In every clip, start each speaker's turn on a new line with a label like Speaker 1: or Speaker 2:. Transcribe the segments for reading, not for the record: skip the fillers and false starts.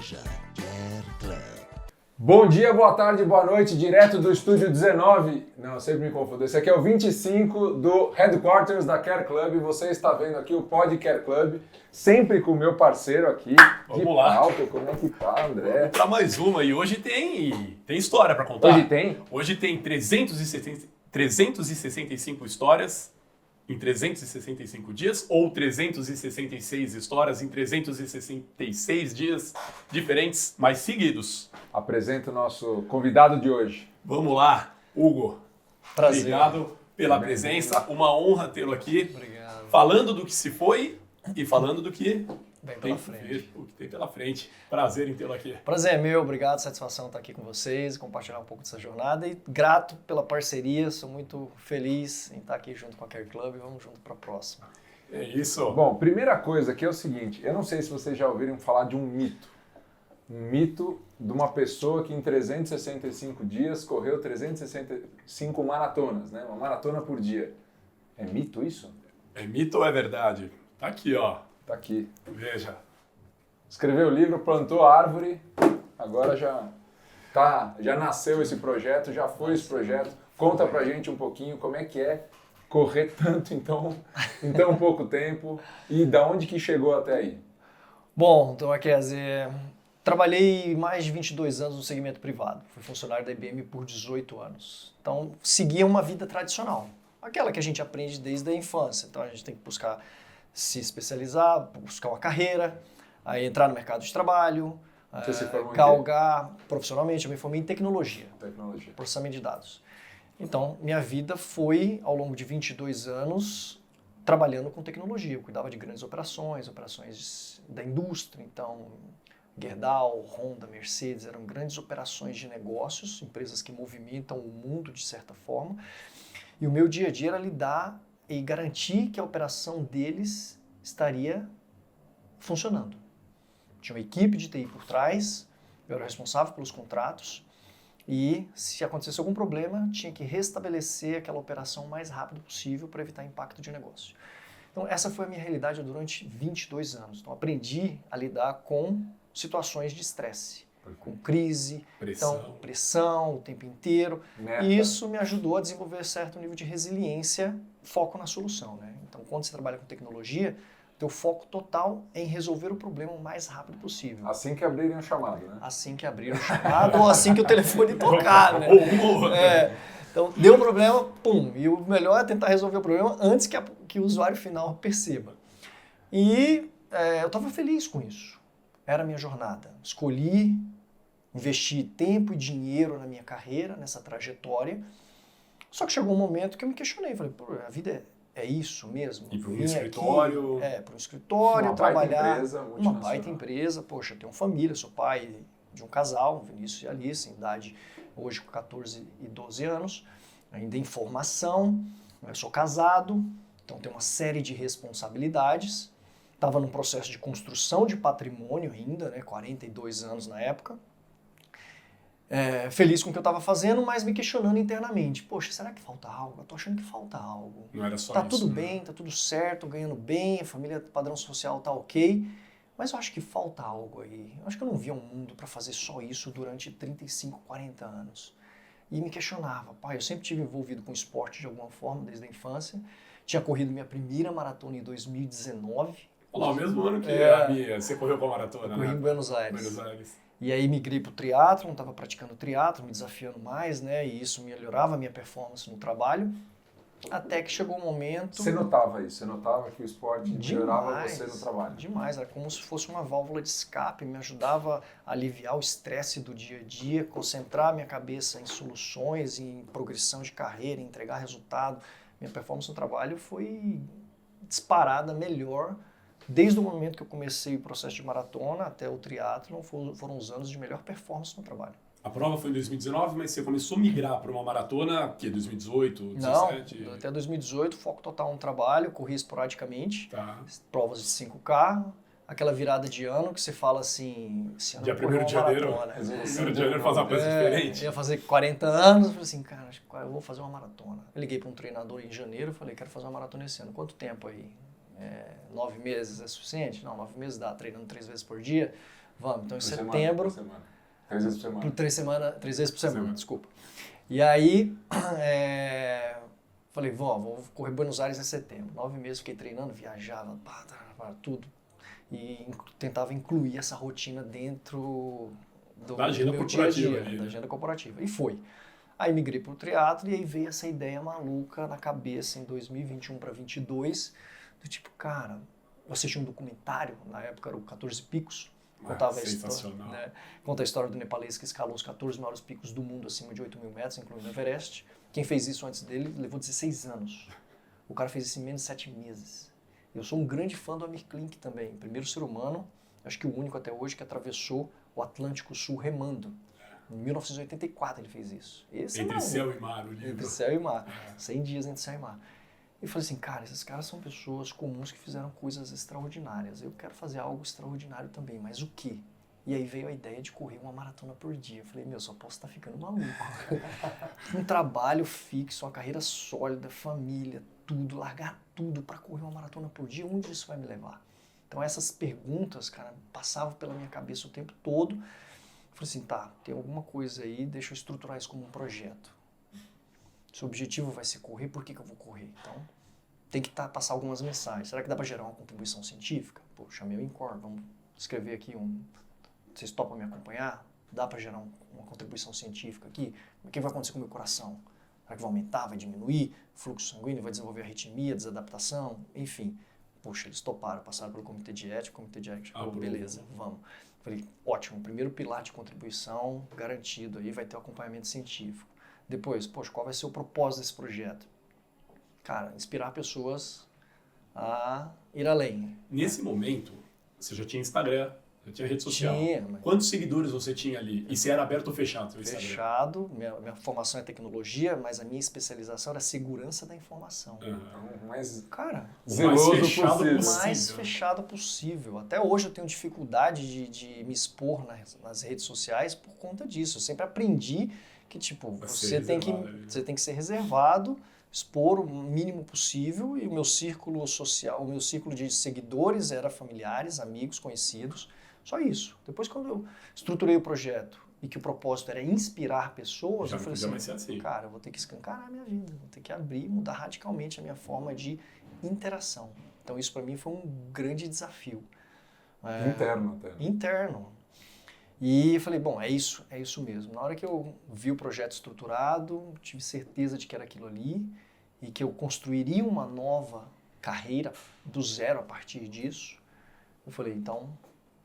Speaker 1: Veja Care Club.
Speaker 2: Bom dia, boa tarde, boa noite, direto do estúdio 19, não, eu sempre me confundo, esse aqui é o 25 do Headquarters da Care Club, e você está vendo aqui o Pod Care Club, sempre com o meu parceiro aqui,
Speaker 3: Vamos lá.
Speaker 2: palco. Como é que tá, André?
Speaker 3: Vamos para mais uma, e hoje tem história para contar.
Speaker 2: Hoje tem?
Speaker 3: Hoje tem 365 histórias em 365 dias, ou 366 histórias em 366 dias diferentes, mas seguidos.
Speaker 2: Apresento o nosso convidado de hoje.
Speaker 3: Vamos lá, Hugo.
Speaker 4: Prazer.
Speaker 3: Obrigado pela presença, uma honra tê-lo aqui.
Speaker 4: Obrigado.
Speaker 3: Falando do que se foi e falando do que
Speaker 4: Bem
Speaker 3: tem
Speaker 4: pela
Speaker 3: que
Speaker 4: frente.
Speaker 3: vir, o que tem pela frente. Prazer em tê-lo aqui.
Speaker 4: Prazer é meu, obrigado, satisfação estar aqui com vocês, compartilhar um pouco dessa jornada e grato pela parceria, sou muito feliz em estar aqui junto com a Care Club e vamos junto para a próxima.
Speaker 3: É isso.
Speaker 2: Bom, primeira coisa aqui é o seguinte, eu não sei se vocês já ouviram falar de um mito. Um mito de uma pessoa que em 365 dias correu 365 maratonas, né? Uma maratona por dia. É mito isso?
Speaker 3: É mito ou é verdade? Tá aqui, ó.
Speaker 2: Tá aqui.
Speaker 3: Veja.
Speaker 2: Escreveu o livro, plantou a árvore, agora já nasceu esse projeto, já foi esse projeto. Conta pra gente um pouquinho como é que é correr tanto em tão pouco tempo e da onde que chegou até aí.
Speaker 4: Bom, então, quer dizer, trabalhei mais de 22 anos no segmento privado, fui funcionário da IBM por 18 anos. Então, seguia uma vida tradicional, aquela que a gente aprende desde a infância. Então, a gente tem que buscar se especializar, buscar uma carreira, aí entrar no mercado de trabalho,
Speaker 2: Você se formou em quê?
Speaker 4: galgar profissionalmente. Eu me formei em tecnologia,
Speaker 2: Tecnologia.
Speaker 4: processamento de dados. Então, minha vida foi, ao longo de 22 anos, trabalhando com tecnologia. Eu cuidava de grandes operações da indústria. Então, Gerdau, Honda, Mercedes, eram grandes operações de negócios, empresas que movimentam o mundo de certa forma. E o meu dia a dia era lidar e garantir que a operação deles estaria funcionando. Tinha uma equipe de TI por trás, eu era responsável pelos contratos e se acontecesse algum problema, tinha que restabelecer aquela operação o mais rápido possível para evitar impacto de negócio. Então essa foi a minha realidade durante 22 anos. Então aprendi a lidar com situações de estresse, com crise, pressão o tempo inteiro. E isso me ajudou a desenvolver certo nível de resiliência, foco na solução, né? Então, quando você trabalha com tecnologia, teu foco total é em resolver o problema o mais rápido possível.
Speaker 2: Assim que abrirem o chamado, né?
Speaker 4: Assim que abrir o chamado ou assim que o telefone tocar, né? Então, deu um problema, pum. E o melhor é tentar resolver o problema antes que o usuário final perceba. E eu estava feliz com isso. Era a minha jornada. Escolhi investir tempo e dinheiro na minha carreira, nessa trajetória. Só que chegou um momento que eu me questionei. Falei, pô, a vida é isso mesmo?
Speaker 3: Ir para um escritório.
Speaker 4: Para um escritório, trabalhar.
Speaker 2: Uma
Speaker 4: baita empresa. Poxa, eu tenho família, sou pai de um casal, Vinícius e Alice, em idade hoje com 14 e 12 anos, ainda em formação. Eu sou casado, então tenho uma série de responsabilidades. Estava num processo de construção de patrimônio ainda, né, 42 anos na época. Feliz com o que eu estava fazendo, mas me questionando internamente. Poxa, será que falta algo? Eu tô achando que falta algo.
Speaker 3: Não era só
Speaker 4: tá
Speaker 3: isso.
Speaker 4: Tudo
Speaker 3: né?
Speaker 4: bem, tá tudo certo, ganhando bem, a família, padrão social tá ok, mas eu acho que falta algo aí. Eu acho que eu não via um mundo para fazer só isso durante 35, 40 anos. E me questionava. Pai, eu sempre tive envolvido com esporte de alguma forma, desde a infância. Tinha corrido minha primeira maratona em 2019.
Speaker 3: Olha lá, o mesmo ano que a minha. Você correu com a maratona,
Speaker 4: corri
Speaker 3: né?
Speaker 4: em Buenos Aires.
Speaker 3: Buenos Aires.
Speaker 4: E aí migrei para o triatlon, estava praticando triatlon, me desafiando mais, né? E isso melhorava a minha performance no trabalho. Até que chegou um momento...
Speaker 2: Você notava isso? Você notava que o esporte melhorava você no trabalho?
Speaker 4: Demais, era como se fosse uma válvula de escape, me ajudava a aliviar o estresse do dia a dia, concentrar minha cabeça em soluções, em progressão de carreira, em entregar resultado. Minha performance no trabalho foi disparada melhor. Desde o momento que eu comecei o processo de maratona até o triatlon, foram os anos de melhor performance no trabalho.
Speaker 3: A prova foi em 2019, mas você começou a migrar para uma maratona, que 2018, 2017?
Speaker 4: Não, até 2018, foco total no trabalho, corri esporadicamente,
Speaker 3: Tá.
Speaker 4: provas de 5K, aquela virada de ano que você fala assim... Esse ano
Speaker 3: Dia
Speaker 4: eu vou correr
Speaker 3: 1º de
Speaker 4: uma
Speaker 3: janeiro,
Speaker 4: maratona.
Speaker 3: 1º de janeiro faz uma coisa diferente.
Speaker 4: Ia fazer 40 anos, eu falei assim, cara, eu vou fazer uma maratona. Eu liguei para um treinador em janeiro, falei, quero fazer uma maratona esse ano. Quanto tempo aí? 9 meses é suficiente? Não, 9 meses dá, treinando 3 vezes por dia. Vamos. Então, em
Speaker 2: Por
Speaker 4: setembro...
Speaker 2: semana. 3 vezes por semana.
Speaker 4: Por 3 vezes por semana, desculpa. E aí, falei, vou correr Buenos Aires em setembro. 9 meses fiquei treinando, viajava, tudo. E tentava incluir essa rotina dentro do meu dia a dia, da agenda corporativa. E foi. Aí migrei para o triatlo e aí veio essa ideia maluca na cabeça em 2021 para 2022, do tipo, cara, eu assisti um documentário, na época era o 14 Picos, contava
Speaker 3: sensacional.
Speaker 4: Conta a história do nepalês que escalou os 14 maiores picos do mundo acima de 8.000 metros, incluindo o Everest. Quem fez isso antes dele levou 16 anos. O cara fez isso em menos de 7 meses. Eu sou um grande fã do Amir Klink também, primeiro ser humano, acho que o único até hoje que atravessou o Atlântico Sul remando. Em 1984 ele fez isso.
Speaker 3: Entre Céu e Mar, o livro.
Speaker 4: Entre Céu e Mar. 100 dias entre Céu e Mar. E falei assim, cara, esses caras são pessoas comuns que fizeram coisas extraordinárias. Eu quero fazer algo extraordinário também, mas o quê? E aí veio a ideia de correr uma maratona por dia. Eu falei, só posso estar ficando maluco. Um trabalho fixo, uma carreira sólida, família, tudo, largar tudo para correr uma maratona por dia, onde isso vai me levar? Então essas perguntas, cara, passavam pela minha cabeça o tempo todo. Eu falei assim, tá, tem alguma coisa aí, deixa eu estruturar isso como um projeto. Se o objetivo vai ser correr, por que eu vou correr? Então, tem que passar algumas mensagens. Será que dá para gerar uma contribuição científica? Pô, chamei o INCOR, vamos escrever aqui Vocês topam me acompanhar? Dá para gerar uma contribuição científica aqui? O que vai acontecer com o meu coração? Será que vai aumentar, vai diminuir? Fluxo sanguíneo, vai desenvolver arritmia, desadaptação? Enfim. Poxa, eles toparam, passaram pelo comitê de ética, falou, beleza, vamos. Falei, ótimo, primeiro pilar de contribuição garantido, aí vai ter o acompanhamento científico. Depois, poxa, qual vai ser o propósito desse projeto? Cara, inspirar pessoas a ir além.
Speaker 3: Nesse momento, você já tinha Instagram, já tinha rede social.
Speaker 4: Tinha.
Speaker 3: Quantos seguidores você tinha ali? E se era aberto ou fechado seu Instagram?
Speaker 4: Fechado. Minha formação é tecnologia, mas a minha especialização era segurança da informação.
Speaker 2: Então, mais
Speaker 4: cara,
Speaker 2: zeloso possível.
Speaker 4: Mais fechado possível. Até hoje eu tenho dificuldade de me expor nas redes sociais por conta disso. Eu sempre aprendi que, tipo, você tem que ser reservado, expor o mínimo possível, e o meu círculo social, o meu círculo de seguidores era familiares, amigos, conhecidos, só isso. Depois, quando eu estruturei o projeto e que o propósito era inspirar pessoas, eu falei assim, cara, eu vou ter que escancarar a minha vida, vou ter que abrir, mudar radicalmente a minha forma de interação. Então isso para mim foi um grande desafio.
Speaker 2: Interno até.
Speaker 4: Interno. E eu falei, bom, é isso mesmo. Na hora que eu vi o projeto estruturado, tive certeza de que era aquilo ali e que eu construiria uma nova carreira do zero a partir disso. Eu falei, então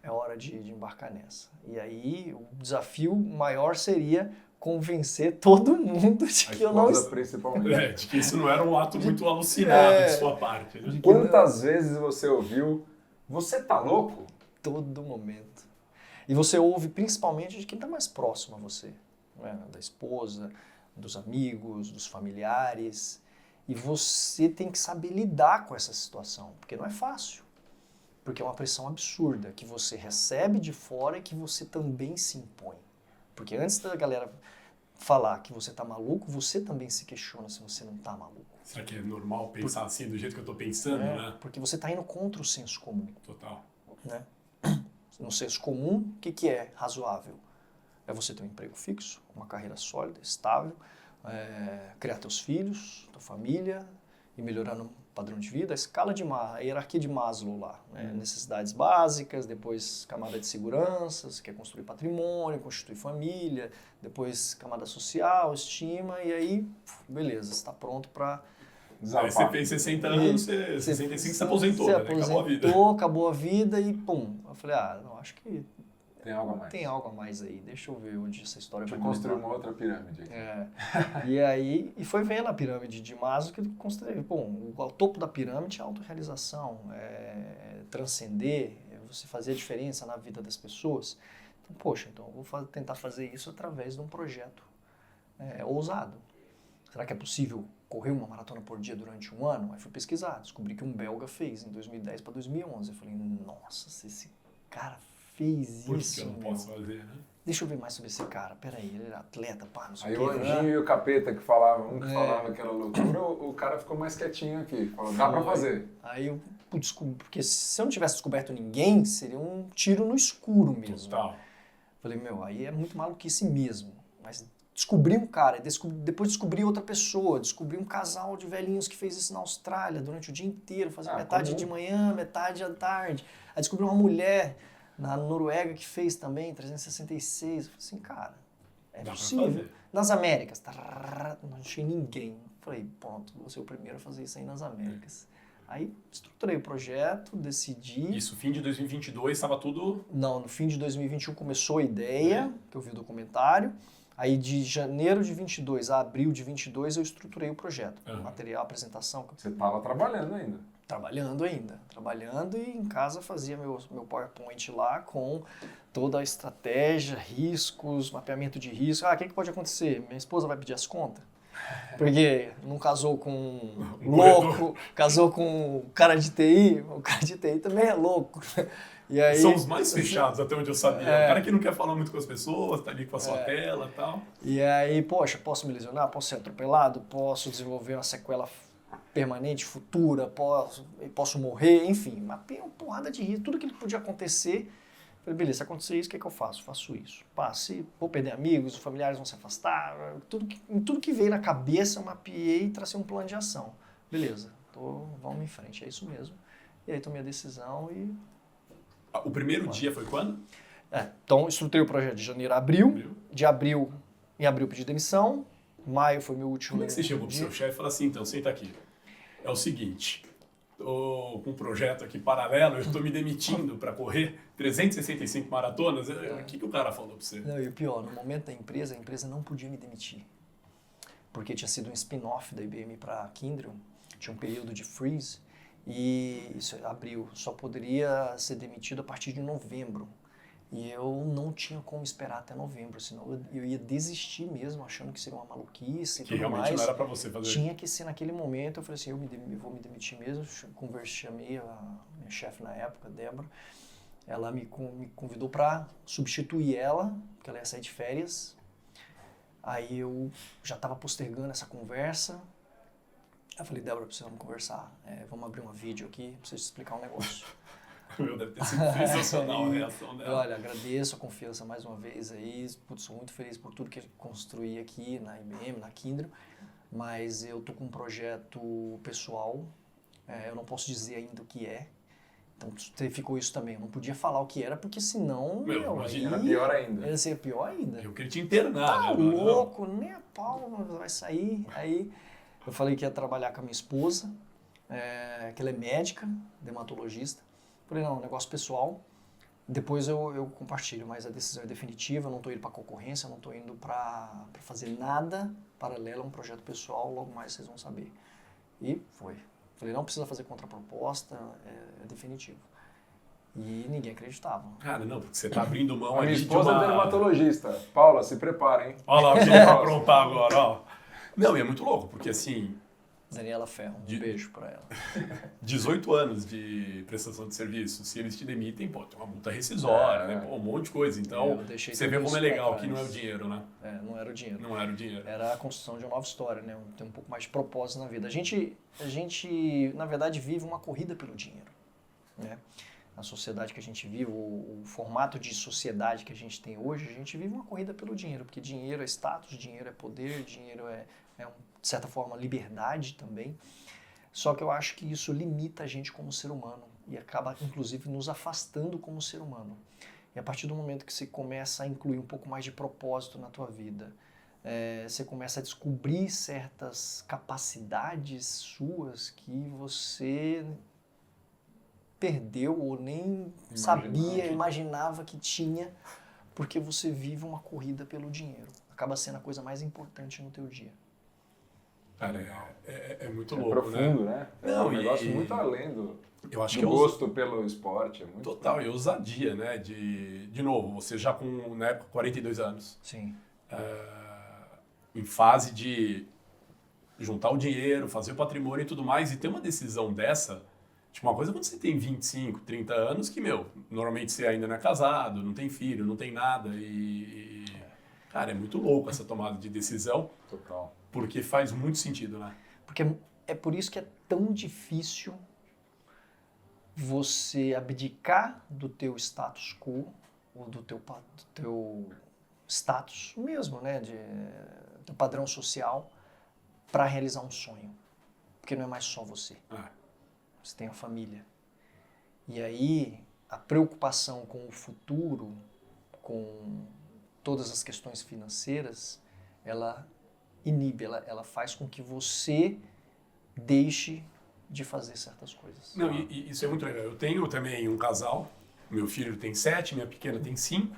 Speaker 4: é hora de embarcar nessa. E aí o desafio maior seria convencer todo mundo de que eu não...
Speaker 2: principalmente.
Speaker 3: De que isso não era um ato muito alucinado de sua parte. Né?
Speaker 2: Quantas vezes você ouviu, você tá louco?
Speaker 4: Todo momento. E você ouve principalmente de quem está mais próximo a você, né? Da esposa, dos amigos, dos familiares. E você tem que saber lidar com essa situação, porque não é fácil. Porque é uma pressão absurda que você recebe de fora e que você também se impõe. Porque antes da galera falar que você está maluco, você também se questiona se você não está maluco.
Speaker 3: Será que é normal pensar assim, do jeito que eu estou pensando, né?
Speaker 4: Porque você está indo contra o senso comum.
Speaker 3: Total.
Speaker 4: Né? No senso comum, o que é razoável? É você ter um emprego fixo, uma carreira sólida, estável, criar teus filhos, tua família e melhorar no padrão de vida, a hierarquia de Maslow lá, né? Necessidades básicas, depois camada de segurança, você quer construir patrimônio, constituir família, depois camada social, estima, e aí, beleza, você está pronto para...
Speaker 3: Aí você fez 60 anos, 65 você se aposentou, né? Acabou a vida.
Speaker 4: Acabou a vida e pum. Eu falei, não, acho que
Speaker 2: tem algo a mais.
Speaker 4: Tem algo a mais aí, deixa eu ver onde essa história vai
Speaker 2: construir uma outra pirâmide aqui.
Speaker 4: E aí, foi vendo a pirâmide de Maslow que eu construí. Bom, o topo da pirâmide é a autorrealização, transcender, você fazer a diferença na vida das pessoas. Então, poxa, eu vou tentar fazer isso através de um projeto ousado. Será que é possível correr uma maratona por dia durante um ano? Aí fui pesquisar, descobri que um belga fez em 2010 para 2011. Eu falei, nossa, se esse cara fez
Speaker 3: por
Speaker 4: isso,
Speaker 3: que eu não posso fazer, né?
Speaker 4: Deixa eu ver mais sobre esse cara. Peraí, ele era atleta, pá, não sei
Speaker 2: aí
Speaker 4: o quê.
Speaker 2: Aí o anjinho e o capeta que falavam, que falava aquela loucura, o cara ficou mais quietinho aqui. Falou, dá pra fazer.
Speaker 4: Aí eu porque se eu não tivesse descoberto ninguém, seria um tiro no escuro mesmo.
Speaker 3: Total.
Speaker 4: Falei, meu, aí é muito maluquice mesmo. Mas descobri um cara, depois descobri outra pessoa, descobri um casal de velhinhos que fez isso na Austrália durante o dia inteiro, fazia metade de manhã, metade à tarde. Aí descobri uma mulher na Noruega que fez também, 366. Eu falei assim, cara, é possível. Nas Américas, não achei ninguém. Falei, pronto, vou ser o primeiro a fazer isso aí nas Américas. Aí estruturei o projeto, decidi...
Speaker 3: Isso, fim de 2022, estava tudo...
Speaker 4: Não, no fim de 2021 começou a ideia, que eu vi o documentário. Aí de janeiro de 22 a abril de 22 eu estruturei o projeto. Material, apresentação.
Speaker 2: Você estava trabalhando ainda.
Speaker 4: Trabalhando e em casa fazia meu PowerPoint lá com toda a estratégia, riscos, mapeamento de risco. O que pode acontecer? Minha esposa vai pedir as contas? Porque não casou com um louco, casou com um cara de TI, o cara de TI também é louco. E aí,
Speaker 3: são os mais fechados, até onde eu sabia. O cara que não quer falar muito com as pessoas, tá ali com a sua tela e tal.
Speaker 4: E aí, poxa, posso me lesionar? Posso ser atropelado? Posso desenvolver uma sequela permanente, futura? Posso morrer? Enfim, mapeei uma porrada de risco, tudo que podia acontecer. Falei, beleza, se acontecer isso, o que é que eu faço? Faço isso. Se vou perder amigos, os familiares vão se afastar, tudo que veio na cabeça eu mapeei e tracei um plano de ação. Beleza, vamos em frente, é isso mesmo. E aí tomei a decisão e...
Speaker 3: O primeiro dia foi quando?
Speaker 4: Então, estruturei o projeto de janeiro a abril. De abril, em abril pedi demissão. Maio foi meu último
Speaker 3: dia. Como é que você chegou pro seu chefe e falou assim, então, senta aqui. É o seguinte, tô com um projeto aqui paralelo, eu tô me demitindo para correr 365 maratonas. O que o cara falou para você?
Speaker 4: Não, e o pior, no momento da empresa, a empresa não podia me demitir. Porque tinha sido um spin-off da IBM para a Kyndryl. Tinha um período de freeze. E isso abril, só poderia ser demitido a partir de novembro. E eu não tinha como esperar até novembro, senão eu ia desistir mesmo, achando que seria uma maluquice e tudo mais. Que
Speaker 3: realmente não era para você fazer.
Speaker 4: Tinha que ser naquele momento, eu falei assim, eu vou me demitir mesmo. Chamei a minha chefe na época, Débora, ela me convidou para substituir ela, porque ela ia sair de férias. Aí eu já estava postergando essa conversa. Eu falei, Débora, precisamos conversar, vamos abrir uma vídeo aqui, preciso te explicar um negócio.
Speaker 3: Meu, deve ter sido sensacional a reação dela.
Speaker 4: Olha, agradeço a confiança mais uma vez aí, sou muito feliz por tudo que eu construí aqui na IBM, na Kyndryl, mas eu tô com um projeto pessoal, eu não posso dizer ainda o que é, então ficou isso também, eu não podia falar o que era, porque senão,
Speaker 2: imagina, era pior ainda.
Speaker 4: Ia ser pior ainda.
Speaker 3: Eu queria te internar,
Speaker 4: tá louco, nem a pau vai sair, aí... Eu falei que ia trabalhar com a minha esposa, que ela é médica, dermatologista. Falei, não, negócio pessoal. Depois eu compartilho, mas a decisão é definitiva, eu não estou indo para concorrência, eu não estou indo para fazer nada paralelo a um projeto pessoal, logo mais vocês vão saber. E foi. Falei, não precisa fazer contraproposta, é definitivo. E ninguém acreditava.
Speaker 3: Cara, não, porque você tá abrindo mão
Speaker 2: ali
Speaker 3: de
Speaker 2: uma... Minha esposa é dermatologista. Paula, se prepara, hein?
Speaker 3: Olha lá o que ele vai aprontar agora, ó. Não, e é muito louco, porque assim...
Speaker 4: Daniela Ferro, um beijo pra ela.
Speaker 3: 18 anos de prestação de serviço, se eles te demitem, pô, tem uma multa rescisória, né? Pô, um monte de coisa. Então, você vê como é legal que não é o dinheiro, né?
Speaker 4: Não era o dinheiro.
Speaker 3: Não era o dinheiro.
Speaker 4: Era a construção de uma nova história, né? Ter um pouco mais de propósito na vida. A gente, na verdade, vive uma corrida pelo dinheiro, né? A sociedade que a gente vive, o formato de sociedade que a gente tem hoje, a gente vive uma corrida pelo dinheiro, porque dinheiro é status, dinheiro é poder, dinheiro é de certa forma, liberdade também. Só que eu acho que isso limita a gente como ser humano e acaba, inclusive, nos afastando como ser humano. E a partir do momento que você começa a incluir um pouco mais de propósito na tua vida, você começa a descobrir certas capacidades suas que você perdeu ou nem imaginava que tinha, porque você vive uma corrida pelo dinheiro. Acaba sendo a coisa mais importante no teu dia.
Speaker 3: Cara, é muito louco,
Speaker 2: profundo, né?
Speaker 3: Não,
Speaker 2: um negócio muito além do gosto pelo esporte. É muito
Speaker 3: total, e ousadia, né? De novo, você já com, na época, 42 anos.
Speaker 4: Sim.
Speaker 3: Em fase de juntar o dinheiro, fazer o patrimônio e tudo mais, e ter uma decisão dessa, tipo, uma coisa quando você tem 25, 30 anos, que, normalmente você ainda não é casado, não tem filho, não tem nada, cara, é muito louco essa tomada de decisão.
Speaker 2: Total.
Speaker 3: Porque faz muito sentido, né?
Speaker 4: Porque é por isso que é tão difícil você abdicar do teu status quo, ou do teu status mesmo, né, do padrão social, para realizar um sonho. Porque não é mais só você. Você tem a família. E aí, a preocupação com o futuro, com todas as questões financeiras, ela inibe, ela faz com que você deixe de fazer certas coisas.
Speaker 3: Não, e isso é muito legal. Eu tenho também um casal, meu filho tem 7, minha pequena tem 5.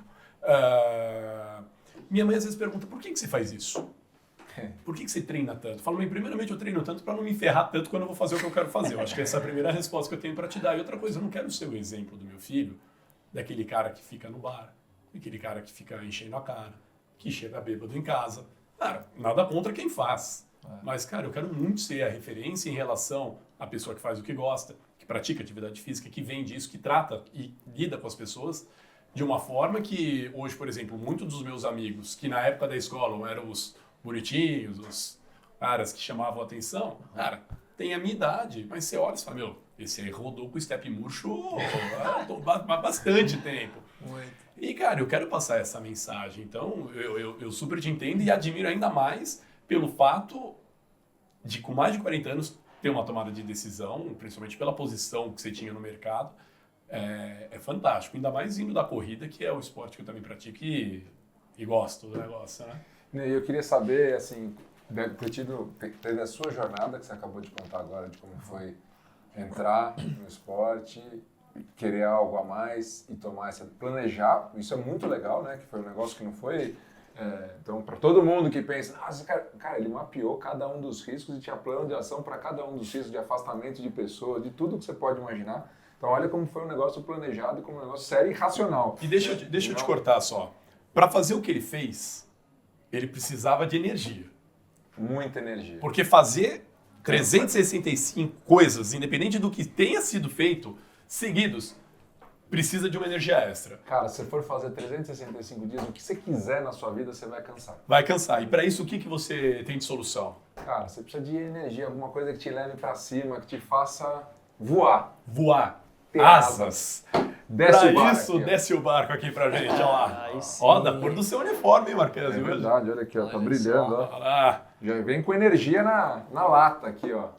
Speaker 3: Minha mãe às vezes pergunta, por que você faz isso? Por que você treina tanto? Eu falo, mãe, primeiramente eu treino tanto para não me ferrar tanto quando eu vou fazer o que eu quero fazer. Eu acho que essa é a primeira resposta que eu tenho para te dar. E outra coisa, eu não quero ser o exemplo do meu filho, daquele cara que fica no bar, daquele cara que fica enchendo a cara, que chega bêbado em casa. Cara, nada contra quem faz. Mas, cara, eu quero muito ser a referência em relação à pessoa que faz o que gosta, que pratica atividade física, que vende isso, que trata e lida com as pessoas de uma forma que hoje, por exemplo, muitos dos meus amigos, que na época da escola eram os bonitinhos, os caras que chamavam a atenção, cara, tem a minha idade, mas você olha e fala, meu, esse aí rodou com o step murcho há bastante tempo.
Speaker 4: Muito.
Speaker 3: E, cara, eu quero passar essa mensagem, então eu super te entendo e admiro ainda mais pelo fato de, com mais de 40 anos, ter uma tomada de decisão, principalmente pela posição que você tinha no mercado, é fantástico. Ainda mais indo da corrida, que é o esporte que eu também pratico e gosto do negócio, né?
Speaker 2: E eu queria saber, assim, teve a sua jornada, que você acabou de contar agora, de como foi entrar no esporte, querer algo a mais e planejar. Isso é muito legal, né? Que foi um negócio que não foi... então, para todo mundo que pensa, cara, ele mapeou cada um dos riscos e tinha plano de ação para cada um dos riscos, de afastamento de pessoas, de tudo que você pode imaginar. Então, olha como foi um negócio planejado e como um negócio sério e racional.
Speaker 3: E deixa eu te cortar só. Para fazer o que ele fez, ele precisava de energia.
Speaker 2: Muita energia.
Speaker 3: Porque fazer 365 coisas, independente do que tenha sido feito, seguidos, precisa de uma energia extra.
Speaker 2: Cara, se você for fazer 365 dias, o que você quiser na sua vida, você vai cansar.
Speaker 3: Vai cansar. E para isso, o que você tem de solução?
Speaker 2: Cara, você precisa de energia, alguma coisa que te leve para cima, que te faça voar.
Speaker 3: Voar.
Speaker 2: Ter
Speaker 3: Asas.
Speaker 2: Desce o
Speaker 3: Pra
Speaker 2: barco
Speaker 3: isso,
Speaker 2: aqui, ó.
Speaker 3: desce o barco aqui pra gente, ó lá.
Speaker 4: Aí sim.
Speaker 3: Ó, da cor do seu uniforme, hein, Marquese?
Speaker 2: É verdade, olha aqui, ó, tá brilhando, ó.
Speaker 3: Olha lá.
Speaker 2: Já vem com energia na lata aqui, ó.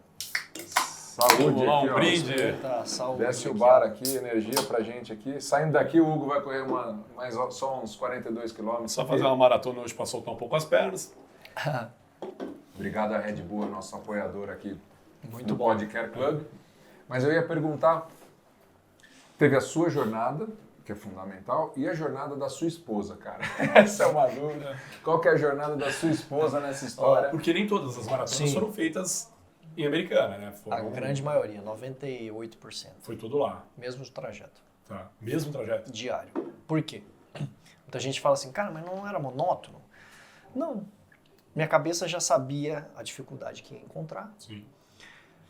Speaker 2: Saúde
Speaker 3: Vamos lá,
Speaker 2: aqui,
Speaker 3: um
Speaker 2: ó.
Speaker 3: brinde.
Speaker 4: Tá, saúde.
Speaker 2: Desce o
Speaker 4: aqui,
Speaker 2: bar
Speaker 4: ó.
Speaker 2: aqui, energia pra gente aqui. Saindo daqui, o Hugo vai correr só uns 42 quilômetros.
Speaker 3: Só fazer uma maratona hoje pra soltar um pouco as pernas.
Speaker 2: Obrigado à Red Bull, nosso apoiador aqui
Speaker 4: Muito
Speaker 2: do
Speaker 4: bom.
Speaker 2: Podcast Club. Mas eu ia perguntar, teve a sua jornada, que é fundamental, e a jornada da sua esposa, cara. Essa é uma dúvida. Qual que é a jornada da sua esposa nessa história?
Speaker 3: Porque nem todas as maratonas
Speaker 4: Sim.
Speaker 3: foram feitas em Americana, né?
Speaker 4: A grande maioria, 98%.
Speaker 3: Foi tudo lá.
Speaker 4: Mesmo trajeto.
Speaker 3: Tá. Mesmo trajeto.
Speaker 4: Diário. Por quê? Muita gente fala assim, cara, mas não era monótono? Não. Minha cabeça já sabia a dificuldade que ia encontrar.
Speaker 3: Sim.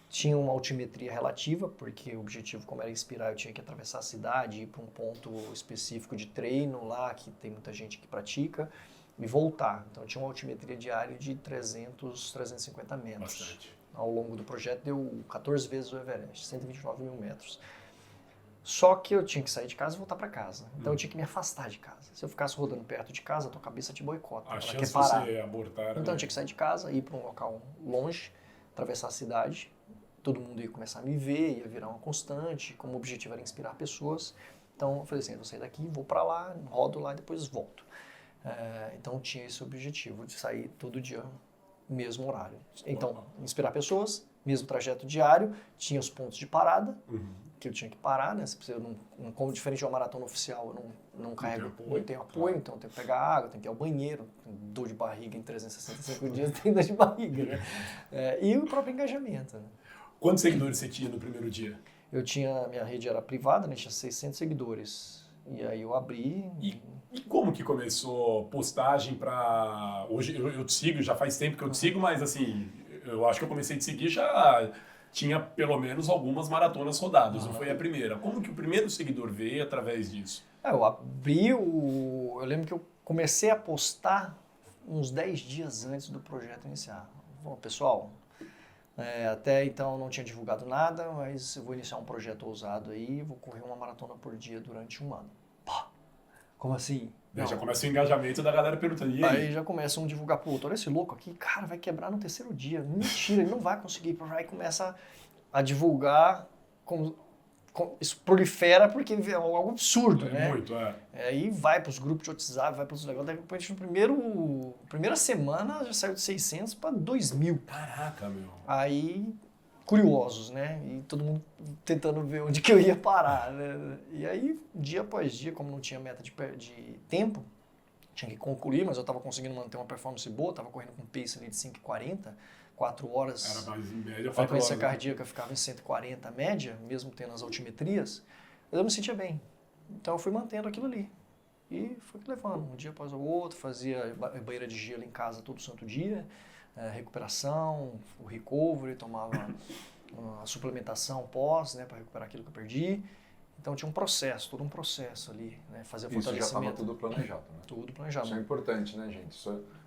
Speaker 4: Tinha uma altimetria relativa, porque o objetivo, como era inspirar, eu tinha que atravessar a cidade, ir para um ponto específico de treino lá, que tem muita gente que pratica, e voltar. Então, eu tinha uma altimetria diária de 300, 350 metros.
Speaker 3: Bastante.
Speaker 4: Ao longo do projeto, deu 14 vezes o Everest, 129 mil metros. Só que eu tinha que sair de casa e voltar para casa. Então, eu tinha que me afastar de casa. Se eu ficasse rodando perto de casa, a tua cabeça te boicota.
Speaker 3: A
Speaker 4: Ela
Speaker 3: chance
Speaker 4: quer
Speaker 3: de
Speaker 4: parar.
Speaker 3: você abortar...
Speaker 4: Então, eu tinha que sair de casa, ir para um local longe, atravessar a cidade. Todo mundo ia começar a me ver, ia virar uma constante. Como o objetivo era inspirar pessoas. Então, eu falei assim, eu vou sair daqui, vou para lá, rodo lá e depois volto. Então, tinha esse objetivo de sair todo dia, mesmo horário. Então, inspirar pessoas, mesmo trajeto diário, tinha os pontos de parada, que eu tinha que parar, né? Se eu não, como diferente de uma maratona oficial, eu não carrego, não tenho apoio, então eu tenho que pegar água, tenho que ir ao banheiro, dor de barriga em 365 dias, tem dor de barriga, né? E o próprio engajamento, né?
Speaker 3: Quantos seguidores você tinha no primeiro dia?
Speaker 4: Minha rede era privada, né? Tinha 600 seguidores. E aí eu abri...
Speaker 3: E como que começou postagem pra... Hoje eu te sigo, já faz tempo que eu te sigo, mas assim, eu acho que eu comecei a te seguir já tinha pelo menos algumas maratonas rodadas, não foi a primeira. Como que o primeiro seguidor veio através disso?
Speaker 4: Eu abri Eu lembro que eu comecei a postar uns 10 dias antes do projeto iniciar. Bom, pessoal, Até então não tinha divulgado nada, mas eu vou iniciar um projeto ousado aí, vou correr uma maratona por dia durante um ano. Pá, como assim?
Speaker 3: Daí já começa o engajamento da galera perguntando, e
Speaker 4: Aí
Speaker 3: aí?
Speaker 4: já começam a divulgar, pô, olha esse louco aqui, cara, vai quebrar no terceiro dia. Mentira, ele não vai conseguir. Aí começa a divulgar, isso prolifera porque é algo absurdo, né?
Speaker 3: Muito,
Speaker 4: Aí vai para os grupos de WhatsApp, vai para os negócios. Depois, primeira semana, já saiu de 600 para 2.000.
Speaker 3: Caraca, meu.
Speaker 4: Aí, curiosos, né? E todo mundo tentando ver onde que eu ia parar, né? E aí, dia após dia, como não tinha meta de tempo, tinha que concluir, mas eu estava conseguindo manter uma performance boa, estava correndo com um pace ali de 5,40, 4 horas.
Speaker 3: Era mais em média
Speaker 4: A
Speaker 3: 4
Speaker 4: frequência
Speaker 3: horas. Né?
Speaker 4: cardíaca ficava em 140 média, mesmo tendo as altimetrias, eu me sentia bem. Então eu fui mantendo aquilo ali. E fui levando, um dia após o outro, fazia banheira de gelo em casa todo santo dia, recuperação, o recovery, tomava a suplementação pós, né, para recuperar aquilo que eu perdi. Então tinha um processo, todo um processo ali, né, fazer
Speaker 2: Isso já estava
Speaker 4: fortalecimento.
Speaker 2: tudo planejado, né?
Speaker 4: Tudo planejado.
Speaker 2: Isso é importante, né, gente?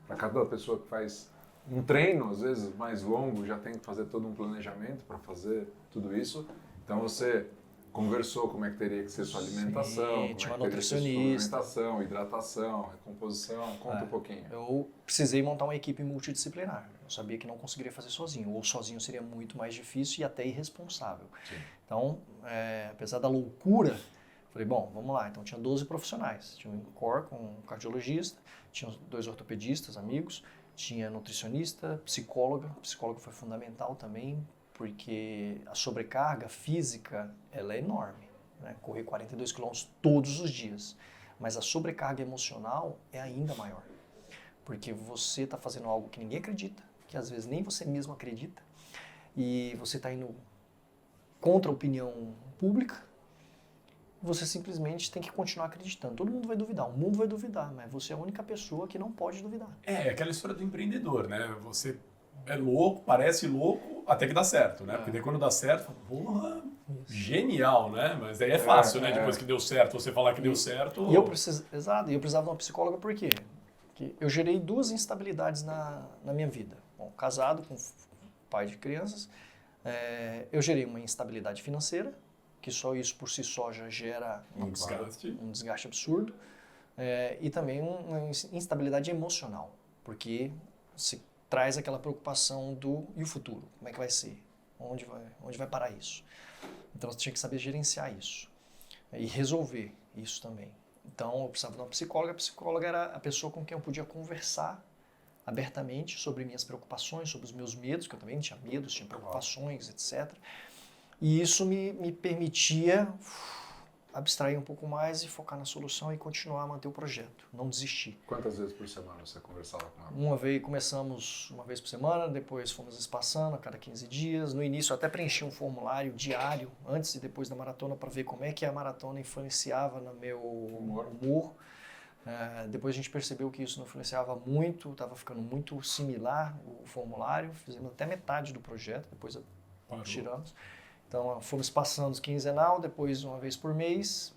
Speaker 2: Para cada pessoa que faz um treino, às vezes mais longo, já tem que fazer todo um planejamento para fazer tudo isso. Então você conversou como é que teria que ser sua alimentação,
Speaker 4: Sim, tinha
Speaker 2: como
Speaker 4: uma
Speaker 2: é que teria que ser sua
Speaker 4: nutricionista.
Speaker 2: suplementação, hidratação, recomposição. Conta um pouquinho.
Speaker 4: Eu precisei montar uma equipe multidisciplinar. Eu sabia que não conseguiria fazer sozinho, ou sozinho seria muito mais difícil e até irresponsável.
Speaker 2: Sim.
Speaker 4: Então, apesar da loucura, falei, bom, vamos lá. Então tinha 12 profissionais. Tinha um core com um cardiologista, tinha 2 ortopedistas, amigos, tinha nutricionista, psicóloga. Psicóloga foi fundamental também, porque a sobrecarga física ela é enorme. Né? Correr 42 km todos os dias. Mas a sobrecarga emocional é ainda maior. Porque você está fazendo algo que ninguém acredita, que às vezes nem você mesmo acredita, e você está indo contra a opinião pública, você simplesmente tem que continuar acreditando. Todo mundo vai duvidar, o mundo vai duvidar, mas você é a única pessoa que não pode duvidar.
Speaker 3: É aquela história do empreendedor, né? Você é louco, parece louco, até que dá certo, né? Porque daí quando dá certo, fala, porra, genial, né? Mas daí é fácil, né? Depois que deu certo, você falar que deu certo.
Speaker 4: E eu precisava de uma psicóloga por quê? Porque eu gerei 2 instabilidades na minha vida. Bom, casado com pai de crianças, eu gerei uma instabilidade financeira, que só isso por si só já gera
Speaker 3: Um desgaste.
Speaker 4: um desgaste absurdo, e também uma instabilidade emocional, porque se traz aquela preocupação e o futuro, como é que vai ser, onde vai parar isso. Então você tinha que saber gerenciar isso e resolver isso também. Então eu precisava de uma psicóloga. A psicóloga era a pessoa com quem eu podia conversar abertamente sobre minhas preocupações, sobre os meus medos, que eu também tinha medos, tinha preocupações, etc. E isso me permitia abstrair um pouco mais e focar na solução e continuar a manter o projeto, não desistir.
Speaker 2: Quantas vezes por semana você conversava com ela?
Speaker 4: Começamos uma vez por semana, depois fomos espaçando a cada 15 dias. No início eu até preenchi um formulário diário, antes e depois da maratona, para ver como é que a maratona influenciava no meu humor. Depois a gente percebeu que isso não influenciava muito, estava ficando muito similar o formulário, fizemos até metade do projeto, depois tiramos. Então fomos passando quinzenal, depois uma vez por mês,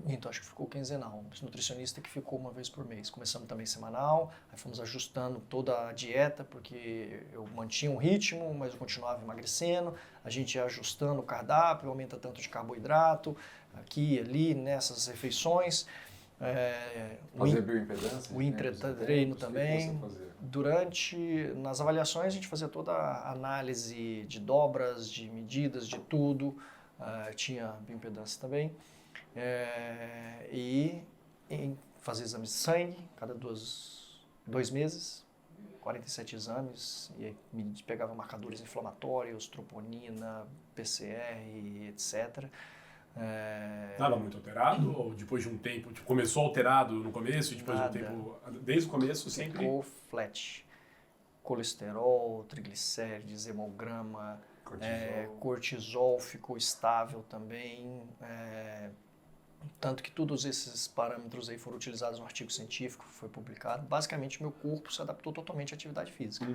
Speaker 4: então acho que ficou quinzenal. O nutricionista que ficou uma vez por mês. Começamos também semanal, aí fomos ajustando toda a dieta, porque eu mantinha um ritmo, mas eu continuava emagrecendo. A gente ia ajustando o cardápio, aumenta tanto de carboidrato, aqui e ali, nessas refeições.
Speaker 2: Fazer bioimpedância?
Speaker 4: O intratreino também. Nas avaliações a gente fazia toda a análise de dobras, de medidas, de tudo. Tinha bioimpedância também. E fazia exames de sangue cada 2 meses, 47 exames, e aí pegava marcadores inflamatórios, troponina, PCR, etc.
Speaker 3: Estava muito alterado? Ou depois de um tempo, tipo, começou alterado no começo, e depois
Speaker 4: Nada.
Speaker 3: de um tempo, desde o começo sempre...
Speaker 4: Ficou flat. Colesterol, triglicérides, hemograma, cortisol ficou estável também. Tanto que todos esses parâmetros aí foram utilizados no artigo científico que foi publicado. Basicamente, meu corpo se adaptou totalmente à atividade física.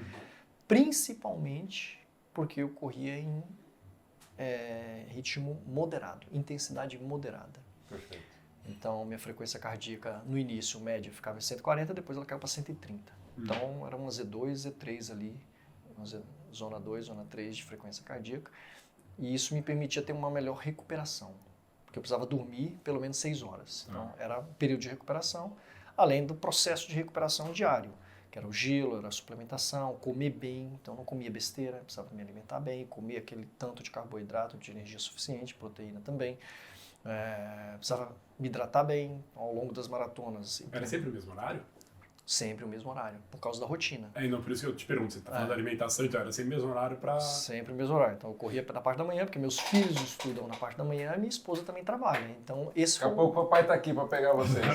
Speaker 4: Principalmente porque eu corria em ritmo moderado, intensidade moderada.
Speaker 2: Perfeito.
Speaker 4: Então, minha frequência cardíaca, no início, média, ficava em 140, depois ela caiu para 130. Então, era uma Z2, Z3 ali, zona 2, zona 3 de frequência cardíaca, e isso me permitia ter uma melhor recuperação, porque eu precisava dormir pelo menos 6 horas. Então, era um período de recuperação, além do processo de recuperação diário, que era o gelo, era a suplementação, comer bem, então não comia besteira, precisava me alimentar bem, comer aquele tanto de carboidrato, de energia suficiente, proteína também, precisava me hidratar bem ao longo das maratonas.
Speaker 3: Era sempre o mesmo horário?
Speaker 4: Sempre o mesmo horário, por causa da rotina.
Speaker 3: Não, por isso que eu te pergunto, você está falando da alimentação, então era sempre o mesmo horário para...
Speaker 4: Sempre o mesmo horário. Então eu corria na parte da manhã, porque meus filhos estudam na parte da manhã e minha esposa também trabalha. Então esse
Speaker 2: Daqui a pouco o papai tá aqui para pegar vocês.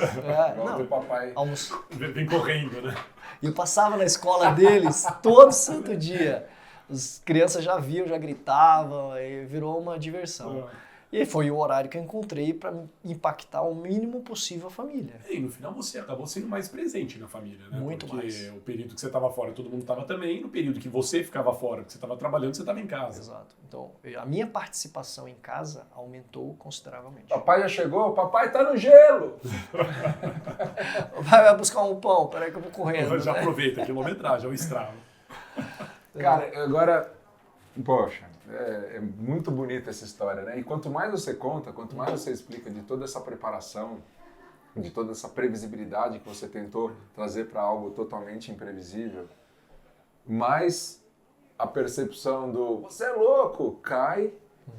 Speaker 2: Volta o papai.
Speaker 3: Vem correndo, né?
Speaker 4: E eu passava na escola deles todo santo dia. As crianças já viam, já gritavam, e virou uma diversão. E foi o horário que eu encontrei para impactar o mínimo possível a família.
Speaker 3: E no final você acabou sendo mais presente na família, né?
Speaker 4: Muito
Speaker 3: Porque
Speaker 4: mais.
Speaker 3: o período que você estava fora, todo mundo estava também. No período que você ficava fora, que você estava trabalhando, você estava em casa.
Speaker 4: Exato. Então, a minha participação em casa aumentou consideravelmente.
Speaker 2: Papai já chegou? Papai tá no gelo!
Speaker 4: Vai buscar um pão, peraí que eu vou correndo.
Speaker 3: Já
Speaker 4: né?
Speaker 3: aproveita, quilometragem, é o estralo.
Speaker 2: Cara, agora, poxa, é muito bonita essa história, né? E quanto mais você conta, quanto mais você explica de toda essa preparação, de toda essa previsibilidade que você tentou trazer para algo totalmente imprevisível, mais a percepção do você é louco cai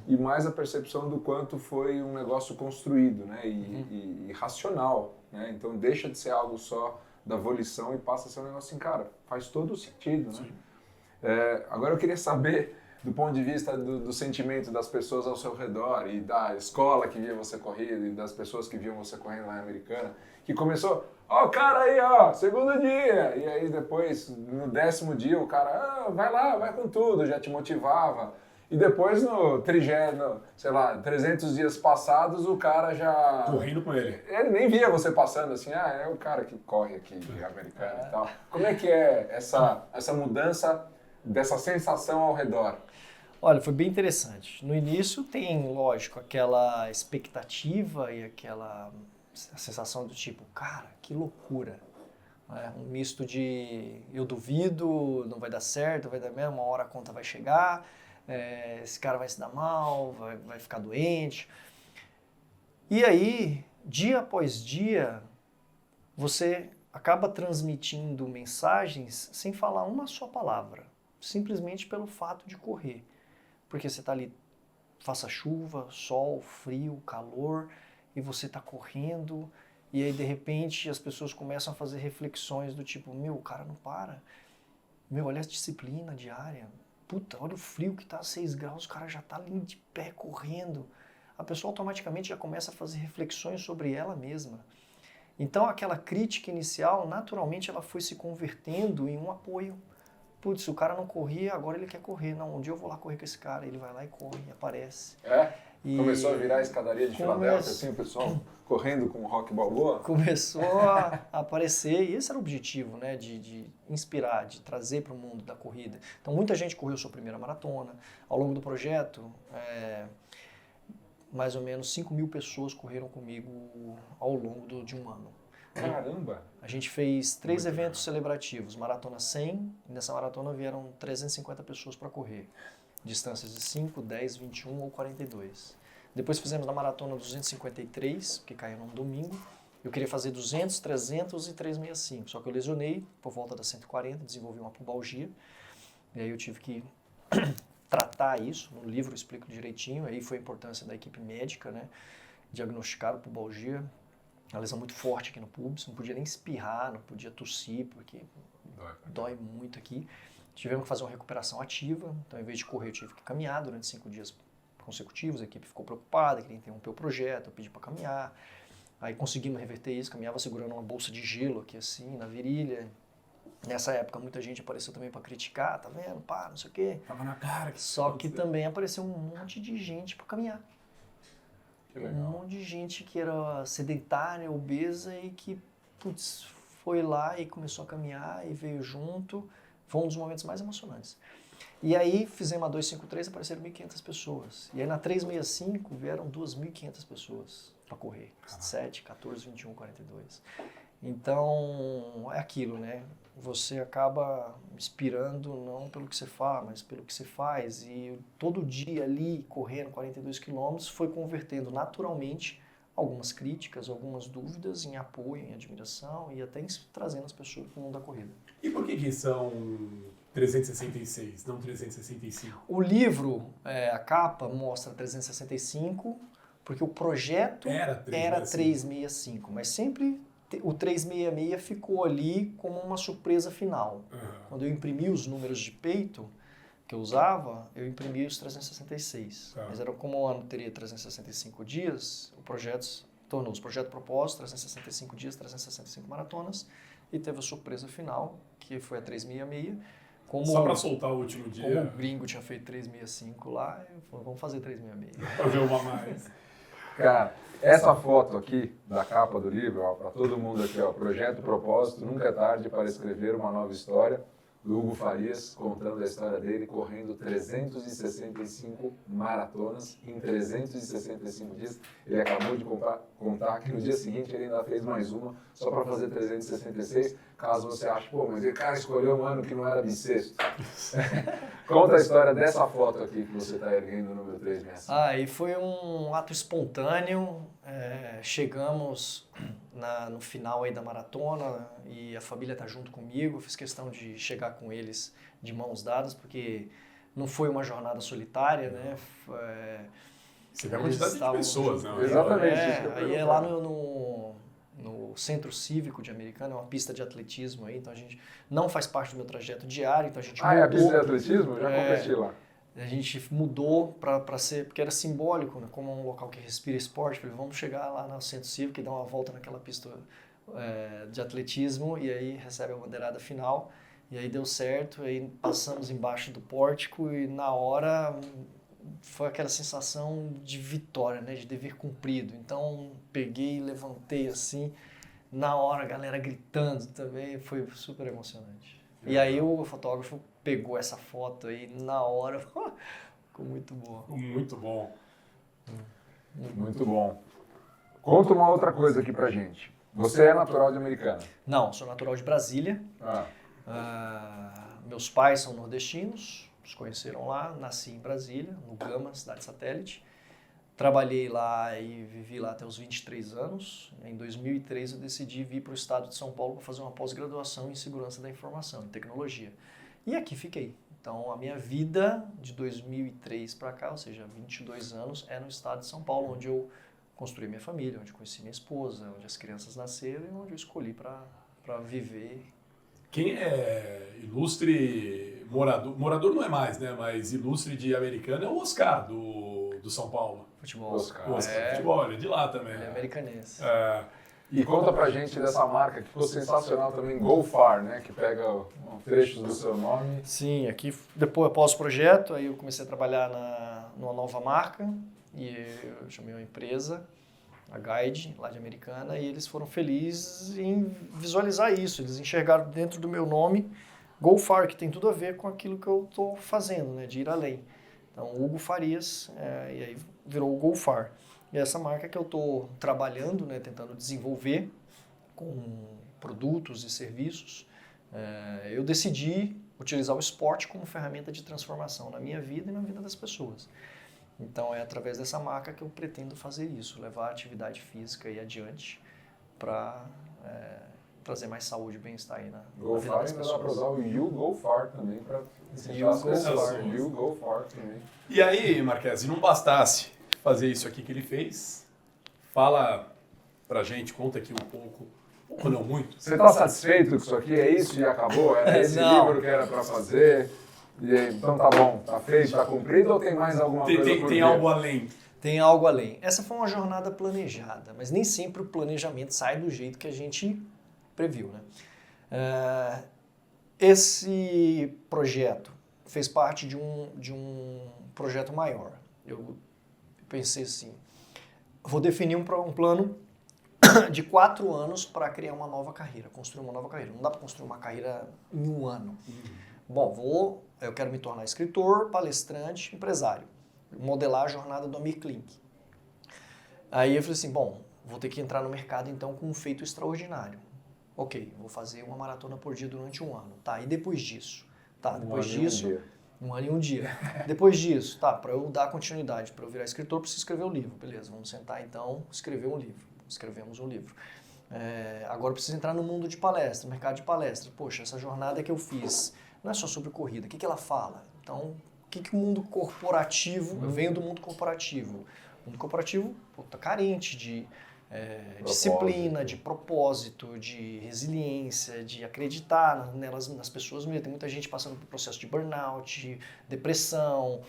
Speaker 2: e mais a percepção do quanto foi um negócio construído, né? E racional, né? Então deixa de ser algo só da volição e passa a ser um negócio assim, cara, faz todo o sentido, né? Agora eu queria saber, do ponto de vista do sentimento das pessoas ao seu redor e da escola que via você correndo e das pessoas que viam você correndo lá em Americana, que começou, ó, o cara aí, ó, segundo dia, e aí depois, no 10º dia, o cara, vai lá, vai com tudo, já te motivava, e depois no 300 dias passados, o cara já...
Speaker 3: Correndo com ele.
Speaker 2: Ele nem via você passando assim, é o cara que corre aqui de Americana e tal. Como é que é essa mudança dessa sensação ao redor?
Speaker 4: Olha, foi bem interessante. No início tem, lógico, aquela expectativa e aquela sensação do tipo, cara, que loucura. Um misto de eu duvido, não vai dar certo, vai dar mesmo, uma hora a conta vai chegar, esse cara vai se dar mal, vai ficar doente. E aí, dia após dia, você acaba transmitindo mensagens sem falar uma só palavra, simplesmente pelo fato de correr. Porque você está ali, faça chuva, sol, frio, calor, e você está correndo, e aí de repente as pessoas começam a fazer reflexões do tipo, meu, o cara não para, meu, olha a disciplina diária, puta, olha o frio que está a 6 graus, o cara já está ali de pé correndo. A pessoa automaticamente já começa a fazer reflexões sobre ela mesma. Então aquela crítica inicial, naturalmente ela foi se convertendo em um apoio. Putz, o cara não corria, agora ele quer correr. Não, um dia eu vou lá correr com esse cara. Ele vai lá e corre, aparece.
Speaker 2: Começou a virar a escadaria de Filadélfia, assim, o pessoal correndo com o Rock Balboa?
Speaker 4: Começou a aparecer, e esse era o objetivo, né, de inspirar, de trazer para o mundo da corrida. Então, muita gente correu sua primeira maratona. Ao longo do projeto, mais ou menos 5.000 pessoas correram comigo ao longo de um ano.
Speaker 2: Caramba!
Speaker 4: A gente fez 3 eventos celebrativos, maratona 100, e nessa maratona vieram 350 pessoas para correr. Distâncias de 5, 10, 21 ou 42. Depois fizemos na maratona 253, que caiu num domingo. Eu queria fazer 200, 300 e 365, só que eu lesionei por volta das 140, desenvolvi uma pubalgia. E aí eu tive que tratar isso, no livro eu explico direitinho, aí foi a importância da equipe médica, né? Diagnosticaram pubalgia, uma lesão muito forte aqui no pubis, não podia nem espirrar, não podia tossir, porque dói muito aqui. Tivemos que fazer uma recuperação ativa, então em vez de correr eu tive que caminhar durante 5 dias consecutivos, a equipe ficou preocupada, queria interromper o projeto, eu pedi para caminhar. Aí conseguimos reverter isso, caminhava segurando uma bolsa de gelo aqui assim, na virilha. Nessa época muita gente apareceu também para criticar, tá vendo, pá, não sei o quê.
Speaker 3: Tava na cara.
Speaker 4: Só que também apareceu um monte de gente para caminhar.
Speaker 2: Que legal.
Speaker 4: Um monte de gente que era sedentária, obesa e que, putz, foi lá e começou a caminhar e veio junto. Foi um dos momentos mais emocionantes. E aí fizemos a 253, apareceram 1.500 pessoas. E aí na 365 vieram 2.500 pessoas para correr. 7, 14, 21, 42. Então, é aquilo, né? você acaba inspirando não pelo que você fala, mas pelo que você faz. E todo dia ali, correndo 42 quilômetros, foi convertendo naturalmente algumas críticas, algumas dúvidas em apoio, em admiração e até trazendo as pessoas para o mundo da corrida.
Speaker 3: E por que são 366, não 365?
Speaker 4: O livro, a capa, mostra 365, porque o projeto era 365, mas sempre o 366 ficou ali como uma surpresa final. Quando eu imprimi os números de peito que eu usava, eu imprimi os 366. Mas era como o ano teria 365 dias, o projeto tornou-se projeto propósito, 365 dias, 365 maratonas, e teve a surpresa final, que foi a 366.
Speaker 3: Só para soltar o último dia.
Speaker 4: Como o gringo tinha feito 365 lá, eu falei, vamos fazer 366.
Speaker 3: Para ver uma a mais.
Speaker 2: Cara, essa foto aqui da capa do livro, para todo mundo aqui, ó, Projeto Propósito, nunca é tarde para escrever uma nova história, do Hugo Farias, contando a história dele, correndo 365 maratonas em 365 dias. Ele acabou de contar que no dia seguinte ele ainda fez mais uma, só para fazer 366, caso você ache, pô, mas o cara escolheu um ano que não era bissexto. Conta a história dessa foto aqui que você está erguendo no número 365.
Speaker 4: E foi um ato espontâneo. Chegamos no final aí da maratona e a família está junto comigo. Fiz questão de chegar com eles de mãos dadas, porque não foi uma jornada solitária, né?
Speaker 3: Você vê a quantidade de pessoas, né?
Speaker 2: Exatamente.
Speaker 4: Aí é lá no Centro Cívico de Americana, é uma pista de atletismo aí, então a gente não faz parte do meu trajeto diário, então a gente mudou.
Speaker 2: É a pista de atletismo? Já competi lá.
Speaker 4: A gente mudou para ser, porque era simbólico, né? Como um local que respira esporte. Falei, vamos chegar lá no Centro Cívico e dar uma volta naquela pista de atletismo e aí recebe a bandeirada final. E aí deu certo, aí passamos embaixo do pórtico e na hora foi aquela sensação de vitória, né? De dever cumprido. Então peguei, levantei assim, na hora a galera gritando também, foi super emocionante. E aí o fotógrafo pegou essa foto aí na hora, ficou muito boa.
Speaker 3: Muito bom.
Speaker 2: Muito bom. Conta uma outra coisa aqui pra gente. Você é natural de Americana?
Speaker 4: Não, sou natural de Brasília. Meus pais são nordestinos, nos conheceram lá, nasci em Brasília, no Gama, cidade satélite. Trabalhei lá e vivi lá até os 23 anos. Em 2003 eu decidi vir para o estado de São Paulo para fazer uma pós-graduação em segurança da informação, em tecnologia. E aqui fiquei. Então a minha vida de 2003 para cá, ou seja, 22 anos, é no estado de São Paulo, onde eu construí minha família, onde conheci minha esposa, onde as crianças nasceram e onde eu escolhi para viver.
Speaker 3: Quem é ilustre morador não é mais, né? Mas ilustre de Americana é o Oscar, do São Paulo.
Speaker 4: Futebol.
Speaker 3: Oscar futebol, ele é de lá também.
Speaker 4: Ele é americanense.
Speaker 2: E conta pra gente dessa marca que ficou sensacional também, Go Far, né? Que pega trechos do seu nome.
Speaker 4: Sim, aqui depois após o projeto, aí eu comecei a trabalhar numa nova marca e eu chamei uma empresa, a Guide, lá de Americana, e eles foram felizes em visualizar isso. Eles enxergaram dentro do meu nome Go Far, que tem tudo a ver com aquilo que eu estou fazendo, né? De ir além. Então, Hugo Farias, e aí virou o Go Far. E essa marca que eu estou trabalhando, né, tentando desenvolver com produtos e serviços, eu decidi utilizar o esporte como ferramenta de transformação na minha vida e na vida das pessoas. Então é através dessa marca que eu pretendo fazer isso, levar a atividade física aí adiante para trazer mais saúde e bem-estar aí na vida das pessoas.
Speaker 2: Dá para usar o You Go Far também para incentivar as pessoas. You Go Far também.
Speaker 3: E aí, Marques, não bastasse fazer isso aqui que ele fez, fala pra gente, conta aqui um pouco, ou não muito.
Speaker 2: Você está satisfeito com isso aqui? É isso e acabou? Era esse livro que era para fazer? E aí, então tá bom, tá feito, tá cumprido ou tem mais alguma coisa por
Speaker 3: Tem
Speaker 2: vir?
Speaker 3: algo além?
Speaker 4: Tem algo além. Essa foi uma jornada planejada, mas nem sempre o planejamento sai do jeito que a gente previu, né? Esse projeto fez parte de um projeto maior. Eu pensei assim, vou definir um plano de 4 anos para criar uma nova carreira, construir uma nova carreira. Não dá para construir uma carreira em um ano. Bom, eu quero me tornar escritor, palestrante, empresário. Modelar a jornada do Amir Klink. Aí eu falei assim, bom, vou ter que entrar no mercado então com um feito extraordinário. Ok, vou fazer uma maratona por dia durante um ano. Tá, e depois disso? Tá,
Speaker 2: Um
Speaker 4: depois
Speaker 2: ano e um
Speaker 4: disso...
Speaker 2: dia.
Speaker 4: Um ano e um dia. Depois disso, tá, para eu dar continuidade, para eu virar escritor, preciso escrever um livro. Beleza, vamos sentar então, escrever um livro. Escrevemos um livro. Agora eu preciso entrar no mundo de palestra, no mercado de palestra. Poxa, essa jornada que eu fiz não é só sobre corrida, o que ela fala? Então, o que o mundo corporativo, eu venho do mundo corporativo. O mundo corporativo tá carente de disciplina, de propósito, de resiliência, de acreditar nelas, nas pessoas mesmo. Tem muita gente passando por processo de burnout, depressão,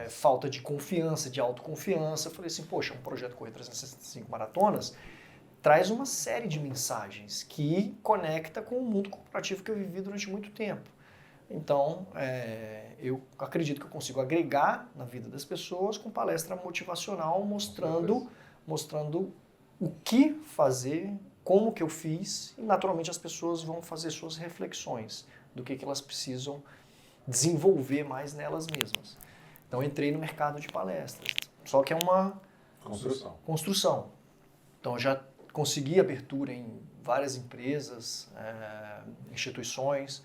Speaker 4: falta de confiança, de autoconfiança. Eu falei assim, poxa, um projeto Correr 365 Maratonas traz uma série de mensagens que conecta com o mundo corporativo que eu vivi durante muito tempo. Então, eu acredito que eu consigo agregar na vida das pessoas com palestra motivacional, mostrando o que fazer, como que eu fiz, e naturalmente as pessoas vão fazer suas reflexões do que elas precisam desenvolver mais nelas mesmas. Então, eu entrei no mercado de palestras, só que é uma construção. Então, eu já consegui abertura em várias empresas, instituições.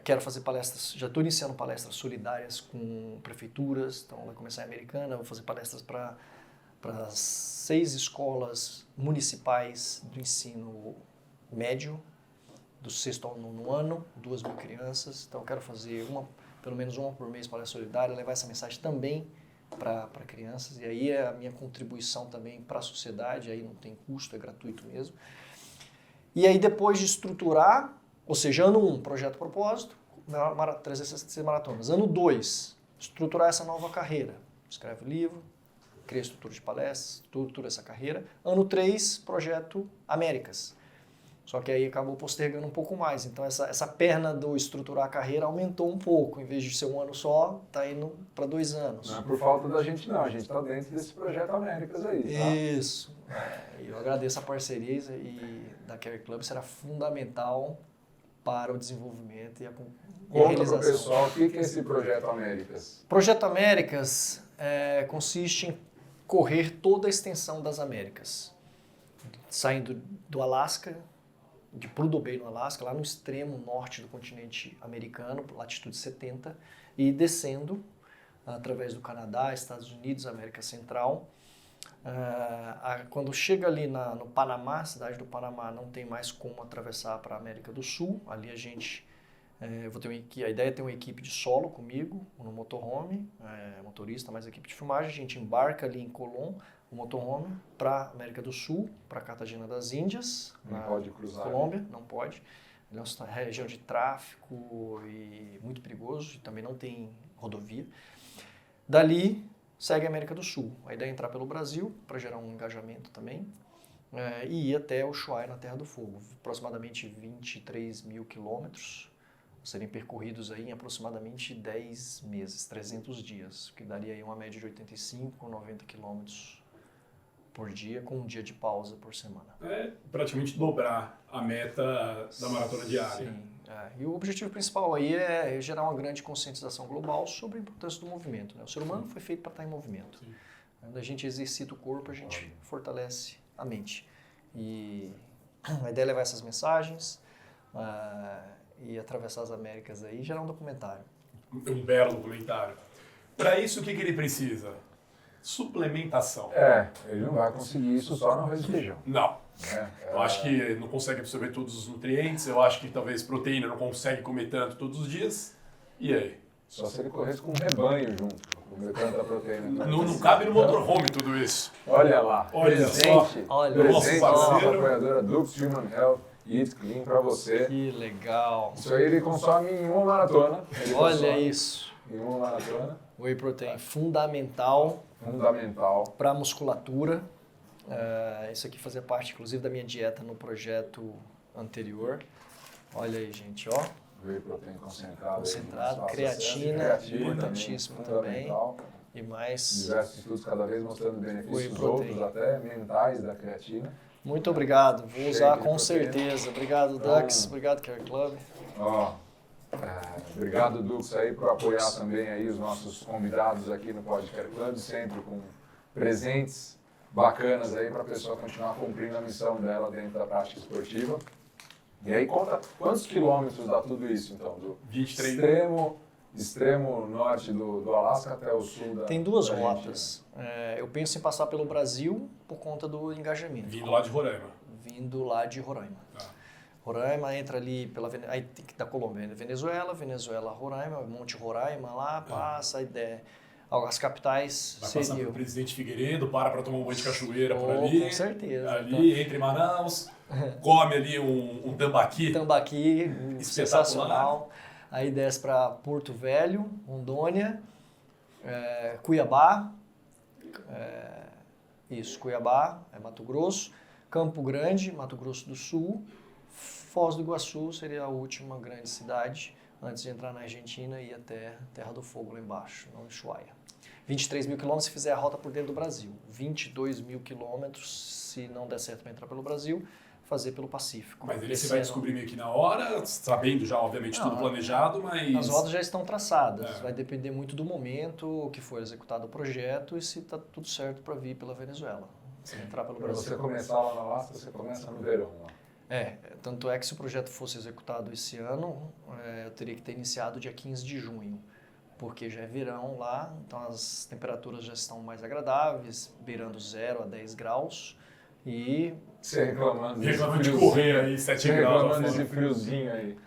Speaker 4: Quero fazer palestras, já estou iniciando palestras solidárias com prefeituras, então vai começar em Americana, vou fazer palestras para 6 escolas municipais do ensino médio, do 6º ao 9º ano, 2.000 crianças, então eu quero fazer pelo menos uma por mês palestra solidária, levar essa mensagem também para crianças, e aí é a minha contribuição também para a sociedade, aí não tem custo, é gratuito mesmo. E aí depois de estruturar, ou seja, ano 1, projeto propósito, 366 maratonas. Ano 2, estruturar essa nova carreira. Escreve o livro, cria estrutura de palestras, estrutura essa carreira. Ano 3, projeto Américas. Só que aí acabou postergando um pouco mais. Então essa perna do estruturar a carreira aumentou um pouco. Em vez de ser um ano só, está indo para 2 anos.
Speaker 2: Não é por falta da gente não, a gente está dentro desse projeto Américas aí, tá?
Speaker 4: Isso. Eu agradeço a parceria e da Care Club, será fundamental para o desenvolvimento e a
Speaker 2: Conta
Speaker 4: realização.
Speaker 2: para o pessoal o que é esse Projeto Américas.
Speaker 4: Projeto Américas consiste em correr toda a extensão das Américas, saindo do Alasca, de Prudhoe Bay no Alasca, lá no extremo norte do continente americano, latitude 70, e descendo através do Canadá, Estados Unidos, América Central. Quando chega ali no Panamá, cidade do Panamá, não tem mais como atravessar para a América do Sul. Ali a gente, a ideia é ter uma equipe de solo comigo, no motorhome, motorista mais equipe de filmagem. A gente embarca ali em Colón, o motorhome, para a América do Sul, para Cartagena das Índias,
Speaker 2: Não pode cruzar.
Speaker 4: Colômbia, não pode. É uma região de tráfico e muito perigoso, e também não tem rodovia. Dali segue a América do Sul. A ideia é entrar pelo Brasil, para gerar um engajamento também, e ir até Ushuaia, na Terra do Fogo. Aproximadamente 23.000 quilômetros, serem percorridos aí em aproximadamente 10 meses, 300 dias, que daria aí uma média de 85, 90 quilômetros por dia, com um dia de pausa por semana.
Speaker 3: É praticamente dobrar a meta da maratona diária.
Speaker 4: Sim. E o objetivo principal aí é gerar uma grande conscientização global sobre a importância do movimento, né? O ser humano foi feito para estar em movimento.
Speaker 3: Sim.
Speaker 4: Quando a gente exercita o corpo, a gente fortalece a mente. E a ideia é levar essas mensagens e atravessar as Américas aí e gerar um documentário.
Speaker 3: Um belo documentário. Para isso, o que ele precisa? Suplementação.
Speaker 2: Ele não vai conseguir isso só no arroz e feijão.
Speaker 3: Não.
Speaker 2: Né?
Speaker 3: Eu acho que não consegue absorver todos os nutrientes, eu acho que talvez proteína não consegue comer tanto todos os dias. E aí?
Speaker 2: Só se ele corresse com um rebanho junto, comer tanta proteína.
Speaker 3: Não cabe no motorhome tudo isso.
Speaker 2: Olha lá,
Speaker 3: Olha
Speaker 2: presente,
Speaker 3: só.
Speaker 4: Olha,
Speaker 2: presente da
Speaker 3: nosso
Speaker 2: nossa
Speaker 3: parceiro.
Speaker 2: apoiadora Dux Human Health Eat Clean para você.
Speaker 4: Que legal!
Speaker 2: Isso aí ele consome em uma maratona.
Speaker 4: Olha isso!
Speaker 2: Em uma maratona.
Speaker 4: Whey protein fundamental para a musculatura. Isso aqui fazia parte, inclusive, da minha dieta no projeto anterior. Olha aí, gente, ó.
Speaker 2: Whey protein concentrado.
Speaker 4: Creatina, importantíssimo também. E mais.
Speaker 2: Diversos estudos cada vez mostrando
Speaker 4: Whey
Speaker 2: benefícios
Speaker 4: protein.
Speaker 2: outros, até mentais da creatina.
Speaker 4: Muito obrigado. Vou
Speaker 2: Shake
Speaker 4: usar
Speaker 2: de
Speaker 4: com
Speaker 2: proteína.
Speaker 4: certeza. Obrigado,
Speaker 2: Então,
Speaker 4: Dux. Obrigado, Care Club.
Speaker 2: Ó, obrigado, Dux, aí, por apoiar também aí os nossos convidados aqui no Podcast Club, sempre com presentes bacanas aí para a pessoa continuar cumprindo a missão dela dentro da prática esportiva. E aí conta quantos quilômetros dá tudo isso, então? Do
Speaker 3: 23.
Speaker 2: extremo norte do Alasca até o sul da
Speaker 4: Tem duas
Speaker 2: da
Speaker 4: rotas. Eu penso em passar pelo Brasil por conta do engajamento.
Speaker 3: Vindo lá de Roraima.
Speaker 4: Vindo lá de Roraima.
Speaker 3: Tá.
Speaker 4: Roraima entra ali aí tem que da Colômbia, Venezuela, Roraima, Monte Roraima lá, passa a ideia. As capitais
Speaker 3: Vai passar
Speaker 4: seriam.
Speaker 3: pelo Presidente Figueiredo, para tomar um banho de cachoeira por
Speaker 4: Oh,
Speaker 3: ali.
Speaker 4: com certeza.
Speaker 3: Ali, entre Manaus, come ali um tambaqui.
Speaker 4: Tambaqui,
Speaker 3: Espetacular.
Speaker 4: sensacional. Aí desce para Porto Velho, Rondônia, Cuiabá, Cuiabá, Mato Grosso, Campo Grande, Mato Grosso do Sul, Foz do Iguaçu seria a última grande cidade, antes de entrar na Argentina e ir até Terra do Fogo lá embaixo, no Ushuaia. 23 mil quilômetros se fizer a rota por dentro do Brasil, 22 mil quilômetros se não der certo para entrar pelo Brasil, fazer pelo Pacífico.
Speaker 3: Mas ele
Speaker 4: Esse
Speaker 3: você vai
Speaker 4: ano-
Speaker 3: descobrir meio que na hora, sabendo já, obviamente, tudo planejado, mas...
Speaker 4: As rotas já estão traçadas,
Speaker 3: É.
Speaker 4: vai depender muito do momento que for executado o projeto e se está tudo certo para vir pela Venezuela, se entrar pelo
Speaker 2: Para você
Speaker 4: Brasil.
Speaker 2: começar lá no Alasca, você começa no verão lá.
Speaker 4: Tanto é que se o projeto fosse executado esse ano, eu teria que ter iniciado dia 15 de junho, porque já é verão lá, então as temperaturas já estão mais agradáveis, beirando 0 a 10 graus, e
Speaker 2: Você reclamando desse
Speaker 3: Reclamando de
Speaker 2: friozinho.
Speaker 3: correr aí, 7
Speaker 2: Você
Speaker 3: graus.
Speaker 2: reclamando
Speaker 3: lá fora.
Speaker 2: desse friozinho aí.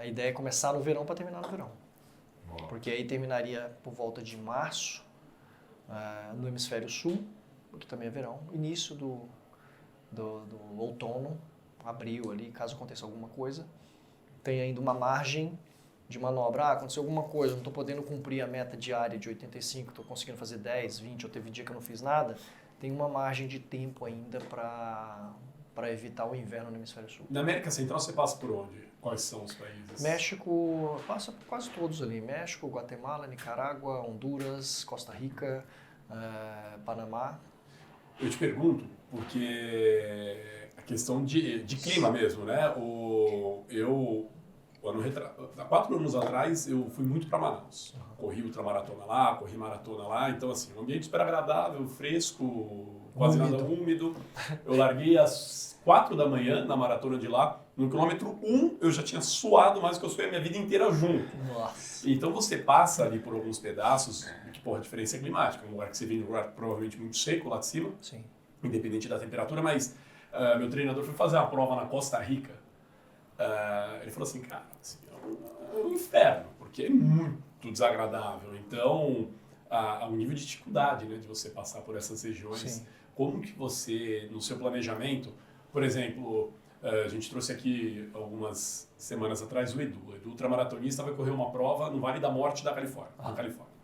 Speaker 4: a ideia é começar no verão para terminar no verão. Porque aí terminaria por volta de março, no hemisfério sul, que também é verão, início do outono, abril ali, caso aconteça alguma coisa. Tem ainda uma margem de manobra. Aconteceu alguma coisa, não estou podendo cumprir a meta diária de 85, estou conseguindo fazer 10, 20, ou teve dia que eu não fiz nada. Tem uma margem de tempo ainda para evitar o inverno no hemisfério sul.
Speaker 3: Na América Central você passa por onde? Quais são os países?
Speaker 4: México, passa por quase todos ali. México, Guatemala, Nicarágua, Honduras, Costa Rica, Panamá.
Speaker 3: Eu te pergunto, porque a questão de clima mesmo, né? Há 4 anos atrás, eu fui muito para Manaus. Corri ultramaratona lá, corri maratona lá. Então, assim, um ambiente super agradável, fresco, quase nada úmido. Eu larguei às 4 da manhã na maratona de lá. No quilômetro 1, eu já tinha suado mais do que eu suei a minha vida inteira junto.
Speaker 4: Nossa.
Speaker 3: Então você passa ali por alguns pedaços, que porra, a diferença é climática. Um lugar que você vem, um lugar provavelmente muito seco lá de cima,
Speaker 4: Sim.
Speaker 3: independente da temperatura, mas meu treinador foi fazer uma prova na Costa Rica. Ele falou assim, cara, assim, é um inferno, porque é muito desagradável. Então, há um nível de dificuldade, né, de você passar por essas regiões.
Speaker 4: Sim.
Speaker 3: Como que você, no seu planejamento, por exemplo, a gente trouxe aqui algumas semanas atrás o Edu. O Edu, ultramaratonista, vai correr uma prova no Vale da Morte da Califórnia. Na Califórnia.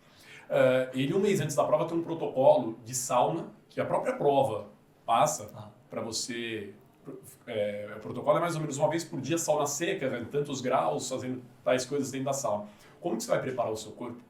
Speaker 3: Ele, um mês antes da prova, tem um protocolo de sauna, que a própria prova passa para você... o protocolo é mais ou menos uma vez por dia, sauna seca, né, tantos graus, fazendo tais coisas dentro da sauna. Como que você vai preparar o seu corpo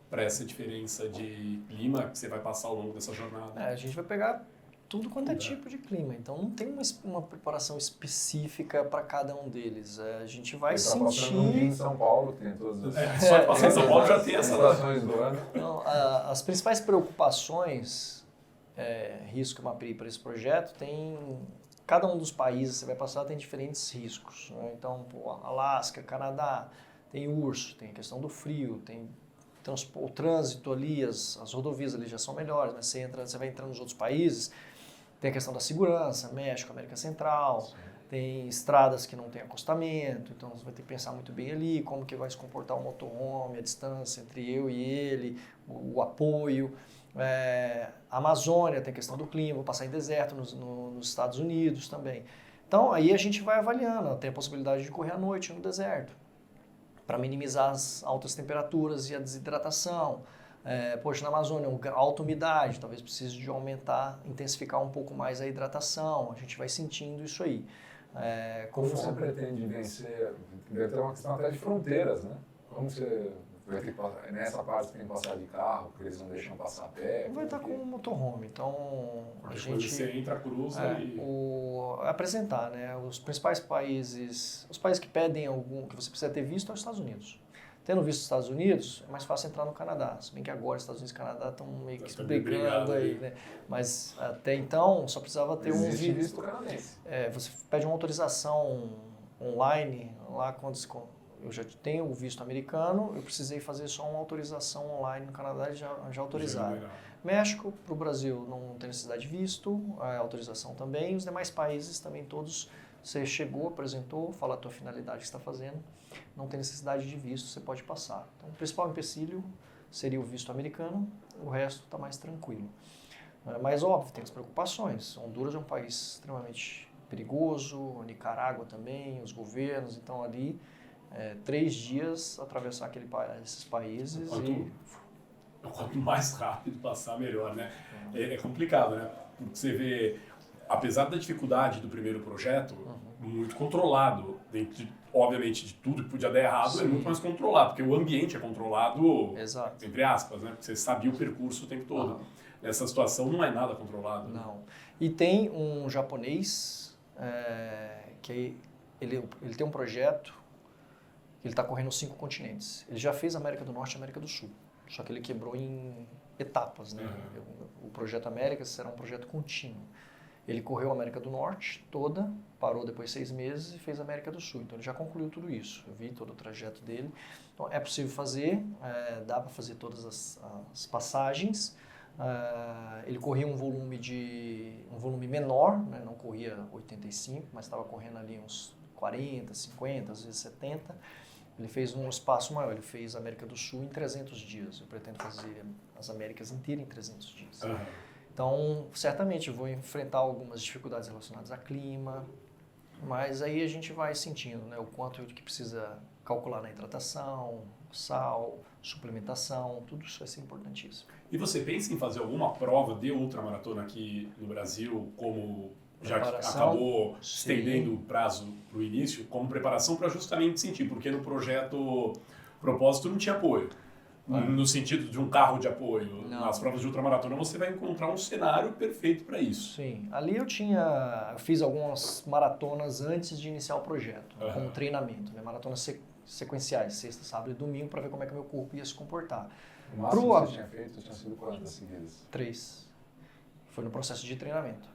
Speaker 3: para essa diferença de clima que você vai passar ao longo dessa jornada?
Speaker 4: A gente vai pegar tudo quanto é tipo de clima, então não tem uma preparação específica para cada um deles. A gente vai
Speaker 2: Ele tá passando um dia em
Speaker 4: sentir...
Speaker 2: São Paulo, tem todas as
Speaker 3: Só de passar em São Paulo já tem essa...
Speaker 2: estações do ano.
Speaker 4: Então, as principais preocupações, risco que eu mapeei para esse projeto, cada um dos países que você vai passar tem diferentes riscos, né? Então, Alasca, Canadá, tem urso, tem a questão do frio, tem o trânsito ali, as rodovias ali já são melhores, né? Você vai entrando nos outros países, tem a questão da segurança, México, América Central, tem estradas que não tem acostamento, então você vai ter que pensar muito bem ali, como que vai se comportar o motorhome, a distância entre eu e ele, o apoio. A Amazônia tem a questão do clima, vou passar em deserto nos Estados Unidos também. Então aí a gente vai avaliando, tem a possibilidade de correr à noite no deserto, para minimizar as altas temperaturas e a desidratação. Na Amazônia, alta umidade, talvez precise de aumentar, intensificar um pouco mais a hidratação, a gente vai sentindo isso aí.
Speaker 2: Como você pretende vencer? Deve ter uma questão até de fronteiras, né? Como você vai ter que passar? Nessa parte você tem que passar de carro, porque eles não deixam passar a pé?
Speaker 4: Vai estar com o motorhome, então a gente...
Speaker 3: Você entra, cruza e...
Speaker 4: apresentar, né? Os principais países, os países que pedem que você precisa ter visto, é os Estados Unidos. Tendo visto os Estados Unidos, é mais fácil entrar no Canadá. Se bem que agora os Estados Unidos e o Canadá estão meio que
Speaker 3: Tá
Speaker 4: brigando aí, né? Mas até então só precisava ter um
Speaker 2: Existe
Speaker 4: visto.
Speaker 2: visto canadense.
Speaker 4: Você pede uma autorização online, lá quando eu já tenho o visto americano, eu precisei fazer só uma autorização online no Canadá e já autorizaram.
Speaker 3: Legal.
Speaker 4: México, para o Brasil, não tem necessidade de visto, a autorização também. Os demais países também todos, você chegou, apresentou, fala a tua finalidade que está fazendo, não tem necessidade de visto, você pode passar. Então, o principal empecilho seria o visto americano, o resto está mais tranquilo. Mas, óbvio, tem as preocupações. Honduras é um país extremamente perigoso, Nicarágua também, os governos, então ali, 3 dias atravessar esses países
Speaker 3: Quanto mais rápido passar, melhor, né? É complicado, né? Porque você vê, apesar da dificuldade do primeiro projeto, muito controlado, dentro, obviamente, de tudo que podia dar errado,
Speaker 4: Sim.
Speaker 3: é muito mais controlado, porque o ambiente é controlado,
Speaker 4: Exato.
Speaker 3: entre aspas, né? Porque você sabia o percurso o tempo todo. Nessa situação não é nada controlado. Né?
Speaker 4: Não. E tem um japonês que ele tem um projeto que ele está correndo os 5 continentes. Ele já fez América do Norte e América do Sul, só que ele quebrou em etapas, né? O projeto Américas será um projeto contínuo. Ele correu a América do Norte toda, parou depois 6 meses e fez a América do Sul. Então ele já concluiu tudo isso. Eu vi todo o trajeto dele. Então é possível fazer, dá para fazer todas as passagens. Ele corria um volume menor, né? Não corria 85, mas estava correndo ali uns 40, 50, às vezes 70. Ele fez um espaço maior, ele fez a América do Sul em 300 dias. Eu pretendo fazer as Américas inteiras em 300 dias. Então, certamente eu vou enfrentar algumas dificuldades relacionadas a clima, mas aí a gente vai sentindo, né, o quanto que precisa calcular na hidratação, sal, suplementação, tudo isso vai ser importantíssimo.
Speaker 3: E você pensa em fazer alguma prova de ultramaratona aqui no Brasil, como já que acabou estendendo o prazo para o início, como preparação para justamente sentir, porque no projeto propósito não tinha apoio. No sentido de um carro de apoio.
Speaker 4: Não.
Speaker 3: Nas provas de ultramaratona você vai encontrar um cenário perfeito para isso.
Speaker 4: Sim, ali eu fiz algumas maratonas antes de iniciar o projeto, com treinamento, né? Maratonas sequenciais, sexta, sábado e domingo, para ver como é que meu corpo ia se comportar.
Speaker 2: O máximo que você tinha feito tinha sido quantas seguidas?
Speaker 4: 3. Foi no processo de treinamento.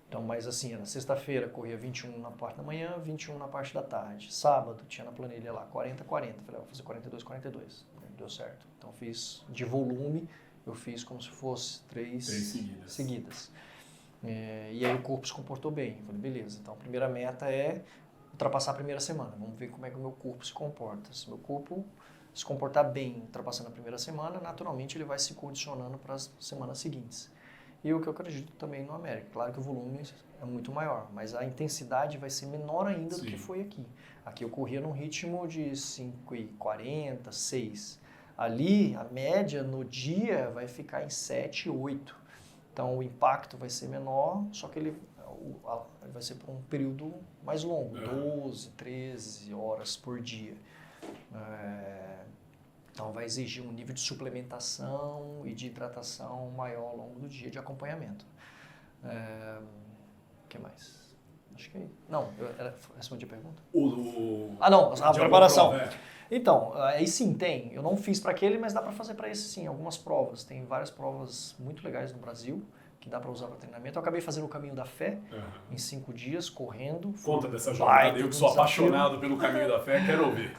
Speaker 4: Então, mas assim, na sexta-feira corria 21 na parte da manhã, 21 na parte da tarde. Sábado tinha na planilha lá 40, 40. Falei, vou fazer 42, 42. Deu certo. Então fiz de volume, eu fiz como se fosse 3 seguidas. E aí o corpo se comportou bem. Falei, beleza, então a primeira meta é ultrapassar a primeira semana. Vamos ver como é que o meu corpo se comporta. Se meu corpo se comportar bem ultrapassando a primeira semana, naturalmente ele vai se condicionando para as semanas seguintes. E o que eu acredito também no América. Claro que o volume é muito maior, mas a intensidade vai ser menor ainda do que foi aqui. Aqui eu corria num ritmo de 5,40, 6. Ali, a média no dia vai ficar em 7, 8. Então, o impacto vai ser menor, só que ele vai ser por um período mais longo, 12, 13 horas por dia. Então, vai exigir um nível de suplementação e de hidratação maior ao longo do dia, de acompanhamento. O que mais? Acho que... Não, eu respondi a pergunta? Não, a preparação. Então, aí sim, tem. Eu não fiz para aquele, mas dá para fazer para esse sim, algumas provas. Tem várias provas muito legais no Brasil, que dá para usar para treinamento. Eu acabei fazendo o Caminho da Fé em 5 dias, correndo.
Speaker 3: Conta dessa jornada, eu que sou apaixonado pelo Caminho da Fé, quero ouvir.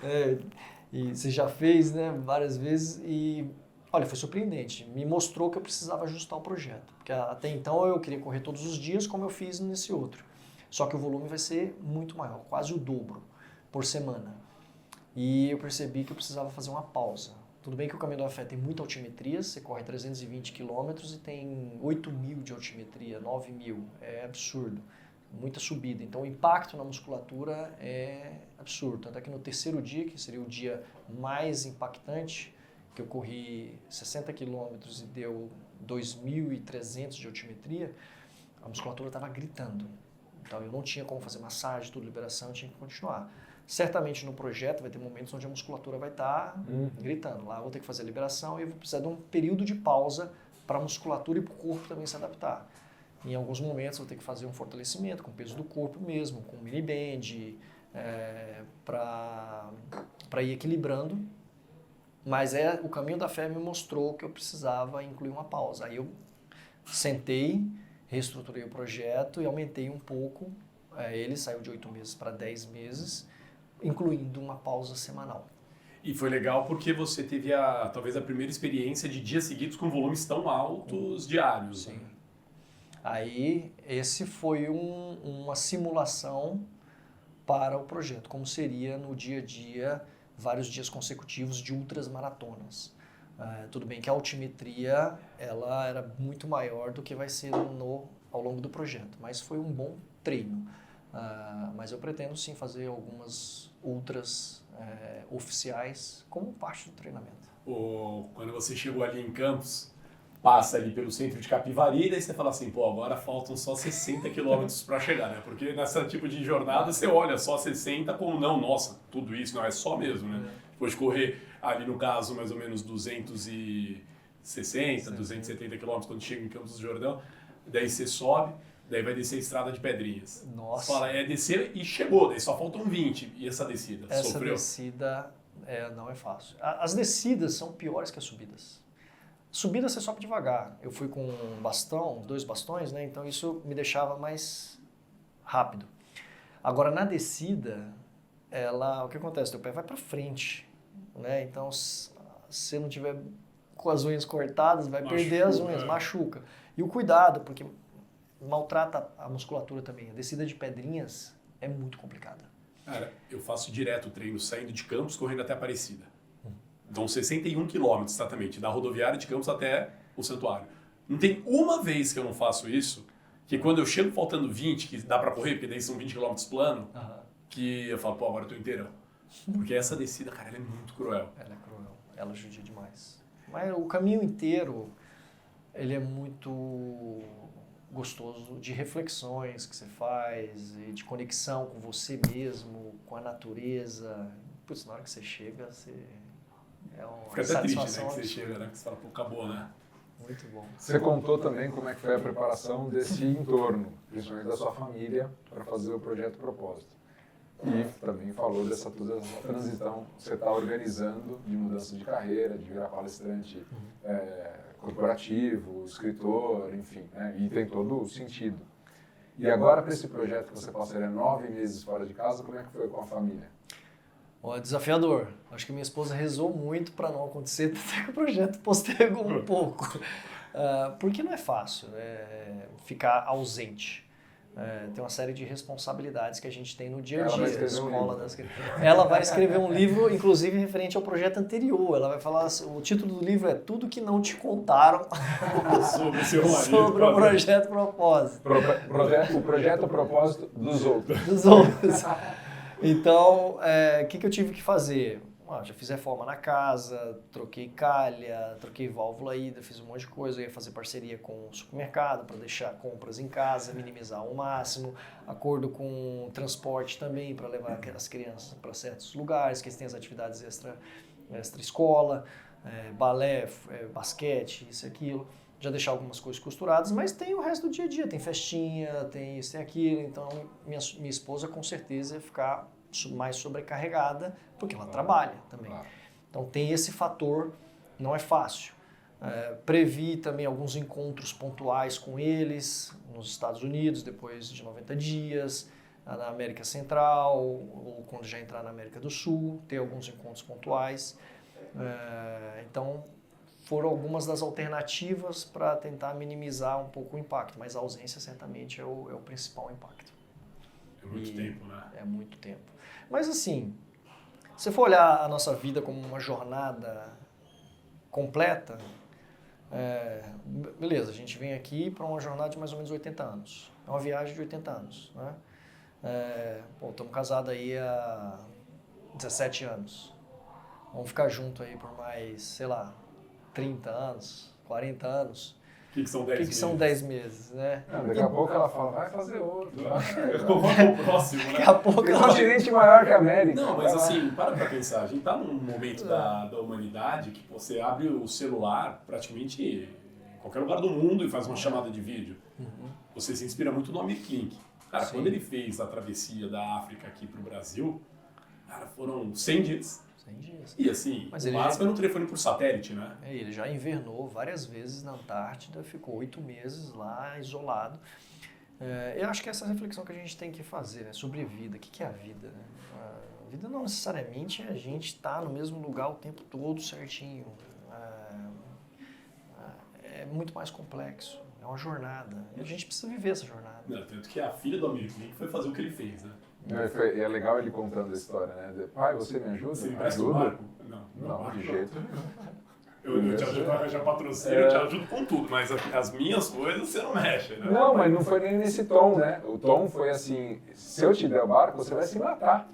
Speaker 4: E você já fez, né, várias vezes e, olha, foi surpreendente. Me mostrou que eu precisava ajustar o projeto. Porque até então eu queria correr todos os dias, como eu fiz nesse outro. Só que o volume vai ser muito maior, quase o dobro por semana. E eu percebi que eu precisava fazer uma pausa. Tudo bem que o Caminho da Fé tem muita altimetria, você corre 320 quilômetros e tem 8.000 de altimetria, 9.000, é absurdo, muita subida. Então o impacto na musculatura é absurdo. Tanto é que no terceiro dia, que seria o dia mais impactante, que eu corri 60 quilômetros e deu 2.300 de altimetria, a musculatura estava gritando. Então eu não tinha como fazer massagem, tudo, liberação, eu tinha que continuar. Certamente no projeto vai ter momentos onde a musculatura vai estar gritando. Lá eu vou ter que fazer a liberação e eu vou precisar de um período de pausa para a musculatura e para o corpo também se adaptar. Em alguns momentos eu vou ter que fazer um fortalecimento com o peso do corpo mesmo, com mini band, para ir equilibrando Mas o caminho da fé me mostrou que eu precisava incluir uma pausa. Aí eu sentei, reestruturei o projeto e aumentei um pouco. Ele saiu de 8 meses para 10 meses, incluindo uma pausa semanal.
Speaker 3: E foi legal porque você teve talvez a primeira experiência de dias seguidos com volumes tão altos diários.
Speaker 4: Sim. Aí esse foi uma simulação para o projeto, como seria no dia a dia, vários dias consecutivos de ultramaratonas. Tudo bem que a altimetria ela era muito maior do que vai ser ao longo do projeto, mas foi um bom treino. Mas eu pretendo sim fazer algumas ultras oficiais como parte do treinamento.
Speaker 3: Quando você chegou ali em Campos, passa ali pelo centro de Capivari, daí você fala assim, pô, agora faltam só 60 quilômetros para chegar, né? Porque nessa tipo de jornada você olha só 60 como não, nossa, tudo isso não é só mesmo, né? Depois de correr ali no caso mais ou menos 260, 270 quilômetros quando chega em Campos do Jordão, daí você sobe, daí vai descer a estrada de Pedrinhas.
Speaker 4: Nossa.
Speaker 3: Você fala, descer e chegou, daí só faltam 20. E essa descida?
Speaker 4: Essa
Speaker 3: Sofreu?
Speaker 4: descida não é fácil. As descidas são piores que as subidas. Subida você sobe devagar. Eu fui com um bastão, 2 bastões, né? Então isso me deixava mais rápido. Agora na descida, o que acontece? Teu pé vai para frente, né? Então se você não tiver com as unhas cortadas, vai perder as unhas, machuca. E o cuidado, porque maltrata a musculatura também. A descida de Pedrinhas é muito complicada.
Speaker 3: Cara, eu faço direto o treino saindo de Campos, correndo até Aparecida. Dão 61 quilômetros, exatamente, da rodoviária de Campos até o santuário. Não tem uma vez que eu não faço isso, que quando eu chego faltando 20, que dá pra correr, porque daí são 20 quilômetros plano, que eu falo, pô, agora eu tô inteirão. Porque essa descida, cara, ela é muito cruel.
Speaker 4: Ela é cruel, ela judia demais. Mas o caminho inteiro, ele é muito gostoso de reflexões que você faz, e de conexão com você mesmo, com a natureza. Putz, na hora que você chega, é uma
Speaker 3: Fica até triste, né, que
Speaker 4: satisfação
Speaker 3: você
Speaker 4: absurda.
Speaker 3: chega, né, que você fala, pô, acabou, né?
Speaker 4: Muito bom.
Speaker 2: Você contou também como é que foi a preparação desse entorno, principalmente da sua família, para fazer o projeto Propósito. E também falou dessa toda essa transição que você está organizando de mudança de carreira, de virar palestrante corporativo, escritor, enfim, né? E tem todo o sentido. E agora, para esse projeto que você passaria 9 meses fora de casa, como é que foi com a família?
Speaker 4: É desafiador. Acho que minha esposa rezou muito para não acontecer, até que o projeto postergou um pouco. Porque não é fácil ficar ausente. Tem uma série de responsabilidades que a gente tem no dia a dia. Ela vai escrever um livro, inclusive referente ao projeto anterior. Ela vai falar, o título do livro é Tudo que não te contaram
Speaker 3: Sobre o seu marido.
Speaker 4: sobre o projeto Propósito.
Speaker 2: O projeto Propósito dos outros.
Speaker 4: Dos outros. Então, o que eu tive que fazer? Já fiz reforma na casa, troquei calha, troquei válvula ida, fiz um monte de coisa. Eu ia fazer parceria com o supermercado para deixar compras em casa, minimizar ao máximo. Acordo com transporte também para levar as crianças para certos lugares, que eles têm as atividades extra-escola, balé, basquete, isso e aquilo. Já deixar algumas coisas costuradas, mas tem o resto do dia a dia. Tem festinha, tem isso, tem aquilo. Então, minha esposa com certeza ia ficar mais sobrecarregada, porque ela trabalha também. Claro. Então tem esse fator, não é fácil. Previ também alguns encontros pontuais com eles nos Estados Unidos, depois de 90 dias, na América Central, ou quando já entrar na América do Sul, ter alguns encontros pontuais. Então foram algumas das alternativas para tentar minimizar um pouco o impacto, mas a ausência certamente é o principal impacto.
Speaker 3: É muito tempo, né?
Speaker 4: É muito tempo. Mas assim, se você for olhar a nossa vida como uma jornada completa, beleza, a gente vem aqui para uma jornada de mais ou menos 80 anos. É uma viagem de 80 anos, né? Estamos casados aí há 17 anos. Vamos ficar juntos aí por mais, sei lá, 30 anos, 40 anos.
Speaker 3: O que são 10 meses?
Speaker 4: O que são 10 meses, né?
Speaker 2: Daqui a pouco ela fala, vai fazer outro.
Speaker 3: O próximo, né?
Speaker 4: Daqui a pouco
Speaker 2: Tem um continente maior que a América.
Speaker 3: Não, mas assim, para pensar. A gente tá num momento da humanidade que você abre o celular praticamente em qualquer lugar do mundo e faz uma chamada de vídeo. Você se inspira muito no Amir Klink. Cara, quando ele fez a travessia da África aqui pro Brasil, cara, foram 100 dias.
Speaker 4: 100 dias. dias.
Speaker 3: E assim,
Speaker 4: Mas
Speaker 3: o
Speaker 4: ele
Speaker 3: máximo
Speaker 4: já-
Speaker 3: é no telefone por satélite, né?
Speaker 4: Ele já invernou várias vezes na Antártida, ficou 8 meses lá, isolado. Eu acho que essa reflexão que a gente tem que fazer, né, sobre vida. O que é a vida? Né? A vida não necessariamente é a gente estar no mesmo lugar o tempo todo certinho. É muito mais complexo. É uma jornada. E a gente precisa viver essa jornada.
Speaker 3: Não, tanto que a filha do Amir Klink foi fazer o que ele fez, né?
Speaker 2: E é legal ele contando a história, né? Pai, você me ajuda?
Speaker 3: Você me presta um
Speaker 2: Ajuda?
Speaker 3: barco?
Speaker 2: Não, de jeito
Speaker 3: Eu te ajudo a arranjar patrocínio, eu te ajudo com tudo, mas as minhas coisas você não mexe, né?
Speaker 2: Não, mas não foi nem nesse tom, né? O tom foi assim, se eu te der o barco, você vai se matar.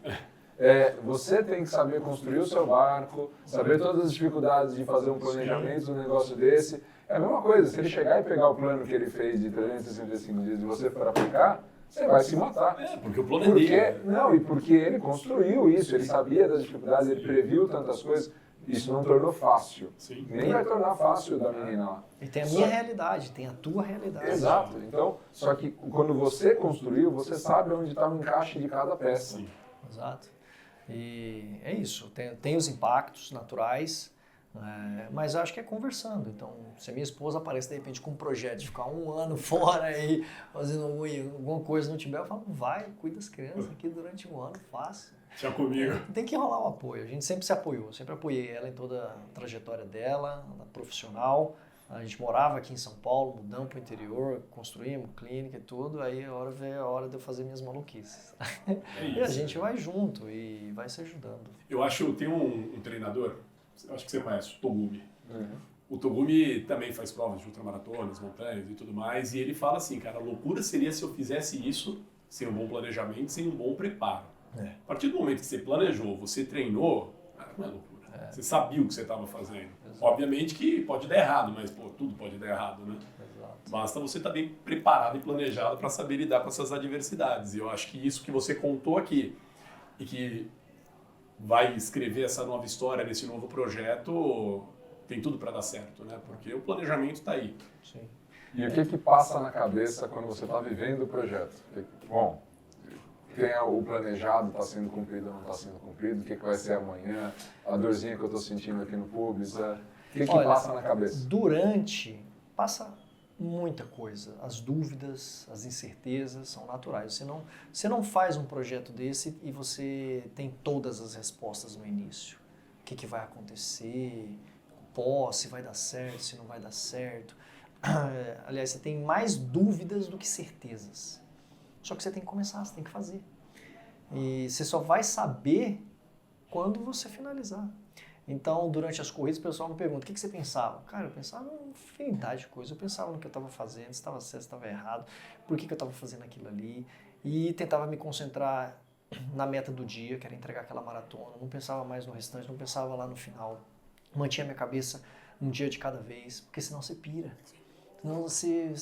Speaker 2: Você tem que saber construir o seu barco, saber todas as dificuldades de fazer um planejamento de um negócio desse. É a mesma coisa, se ele chegar e pegar o plano que ele fez de 365 dias e você for aplicar, você vai se matar.
Speaker 3: Porque o plano é dele.
Speaker 2: Não, e porque ele construiu isso, ele sabia das dificuldades, ele previu tantas coisas. Isso não tornou fácil.
Speaker 3: Sim.
Speaker 2: Nem vai tornar fácil da menina lá.
Speaker 4: E tem a minha realidade, tem a tua realidade.
Speaker 2: Exato. Então, só que quando você construiu, você sabe onde está o encaixe de cada peça.
Speaker 3: Sim.
Speaker 4: Exato. E é isso. Tem os impactos naturais, mas eu acho que é conversando. Então, se a minha esposa aparece de repente com um projeto de ficar um ano fora aí, fazendo alguma coisa no Tibete, eu falo, vai, cuida das crianças aqui durante um ano, faça.
Speaker 3: Já comigo.
Speaker 4: Tem que rolar o apoio. A gente sempre se apoiou, sempre apoiei ela em toda a trajetória dela, profissional. A gente morava aqui em São Paulo, mudamos para o interior, construímos clínica e tudo, aí veio a hora de eu fazer minhas maluquices. E a gente vai junto e vai se ajudando.
Speaker 3: Eu acho, tem um treinador, eu acho que você conhece, o Togumi. O Togumi também faz provas de ultramaratonas, montanhas e tudo mais, e ele fala assim, cara, a loucura seria se eu fizesse isso sem um bom planejamento, sem um bom preparo. A partir do momento que você planejou, você treinou, não é loucura. Você sabia o que você estava fazendo. Exato. Obviamente que pode dar errado, mas tudo pode dar errado, né?
Speaker 4: Exato.
Speaker 3: Basta você estar bem preparado e planejado para saber lidar com essas adversidades. E eu acho que isso que você contou aqui e que vai escrever essa nova história nesse novo projeto tem tudo para dar certo, né? Porque o planejamento está aí.
Speaker 4: Sim.
Speaker 2: E o que passa na cabeça quando você está vivendo o projeto? Bom, o planejado está sendo cumprido ou não está sendo cumprido? O que vai ser amanhã? A dorzinha que eu estou sentindo aqui no público? O que passa na cabeça?
Speaker 4: Passa muita coisa. As dúvidas, as incertezas são naturais. Você não faz um projeto desse e você tem todas as respostas no início. O que vai acontecer? Se vai dar certo, se não vai dar certo. Aliás, você tem mais dúvidas do que certezas. Só que você tem que começar, você tem que fazer. E você só vai saber quando você finalizar. Então, durante as corridas, o pessoal me pergunta, o que você pensava? Cara, eu pensava em infinidade de coisas. Eu pensava no que eu estava fazendo, se estava certo, se estava errado, por que eu estava fazendo aquilo ali. E tentava me concentrar na meta do dia, que era entregar aquela maratona. Não pensava mais no restante, não pensava lá no final. Mantinha a minha cabeça um dia de cada vez, porque senão você pira. Senão você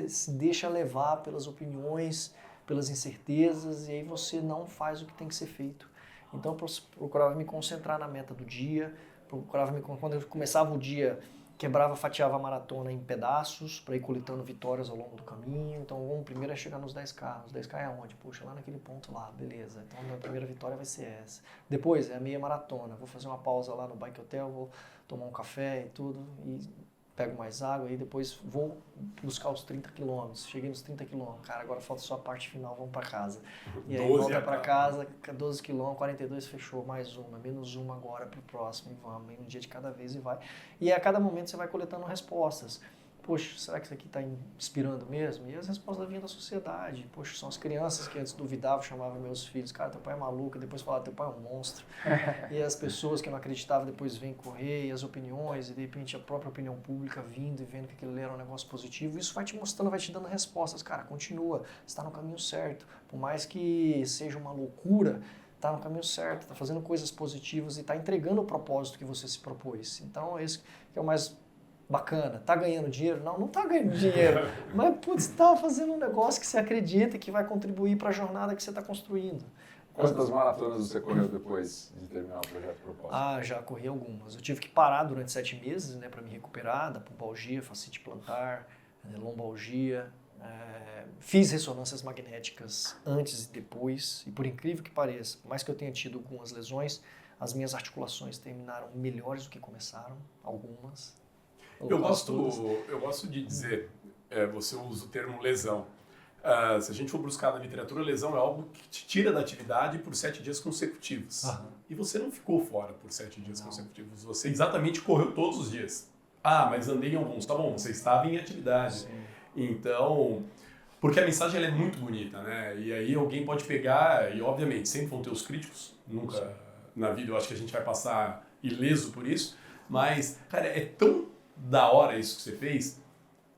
Speaker 4: se deixa levar pelas opiniões, pelas incertezas, e aí você não faz o que tem que ser feito. Então eu procurava me concentrar na meta do dia, quando eu começava o dia, fatiava a maratona em pedaços, para ir coletando vitórias ao longo do caminho. Então o primeiro é chegar nos 10K. Os 10K é onde? Puxa, lá naquele ponto lá, beleza. Então a minha primeira vitória vai ser essa. Depois é a meia maratona, vou fazer uma pausa lá no Bike Hotel, vou tomar um café e tudo, e pego mais água e depois vou buscar os 30 quilômetros. Cheguei nos 30 quilômetros, cara, agora falta só a parte final, vamos para casa. E aí volta para casa, 12 quilômetros, 42 fechou, mais uma, menos uma agora pro próximo, e vamos, um dia de cada vez e vai. E a cada momento você vai coletando respostas. Poxa, será que isso aqui está inspirando mesmo? E as respostas vinham da sociedade. Poxa, são as crianças que antes duvidavam, chamavam meus filhos, cara, teu pai é maluco, depois falavam, teu pai é um monstro. E as pessoas que não acreditavam depois vêm correr, e as opiniões, e de repente a própria opinião pública vindo e vendo que aquilo era um negócio positivo. Isso vai te mostrando, vai te dando respostas. Cara, continua, você está no caminho certo. Por mais que seja uma loucura, está no caminho certo, está fazendo coisas positivas e está entregando o propósito que você se propôs. Então, esse que é o mais bacana. Tá ganhando dinheiro? Não tá ganhando dinheiro. Mas, putz, tá fazendo um negócio que você acredita que vai contribuir para a jornada que você está construindo.
Speaker 2: Quantas maratonas você correu depois de terminar o projeto Propósito?
Speaker 4: Já corri algumas. Eu tive que parar durante 7 meses, né, para me recuperar da pubalgia, fascite plantar, lombalgia. Fiz ressonâncias magnéticas antes e depois. E por incrível que pareça, por mais que eu tenha tido algumas lesões, As minhas articulações terminaram melhores do que começaram, algumas. ou
Speaker 3: Eu
Speaker 4: quase todas.
Speaker 3: gosto de dizer, você usa o termo lesão. Se a gente for buscar na literatura, lesão é algo que te tira da atividade por 7 dias consecutivos. E você não ficou fora por 7 dias consecutivos. Você exatamente correu todos os dias. Mas andei em alguns. Tá bom, você estava em atividade.
Speaker 4: Sim.
Speaker 3: Então, porque a mensagem ela é muito bonita, né? E aí alguém pode pegar, e obviamente sempre vão ter os críticos, nunca na vida eu acho que a gente vai passar ileso por isso, mas, cara, é tão da hora isso que você fez,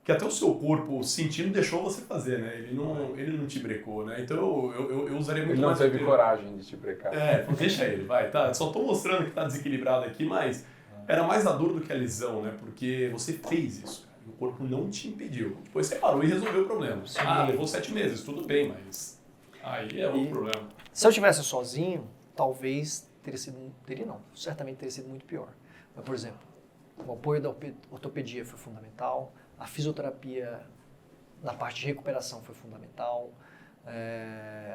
Speaker 3: que até o seu corpo sentindo deixou você fazer, né? Ele não te brecou, né? Então eu usaria muito
Speaker 2: Ele não
Speaker 3: mais
Speaker 2: teve
Speaker 3: o termo.
Speaker 2: coragem de te brecar.
Speaker 3: Deixa ele, vai, tá? Só tô mostrando que tá desequilibrado aqui, mas era mais a dor do que a lesão, né? Porque você fez isso, cara, e o corpo não te impediu. Depois você parou e resolveu o problema.
Speaker 4: Sim.
Speaker 3: Levou 7 meses, tudo bem, mas aí é outro problema.
Speaker 4: Se eu tivesse sozinho, talvez certamente teria sido muito pior. Mas, por exemplo, o apoio da ortopedia foi fundamental, a fisioterapia na parte de recuperação foi fundamental,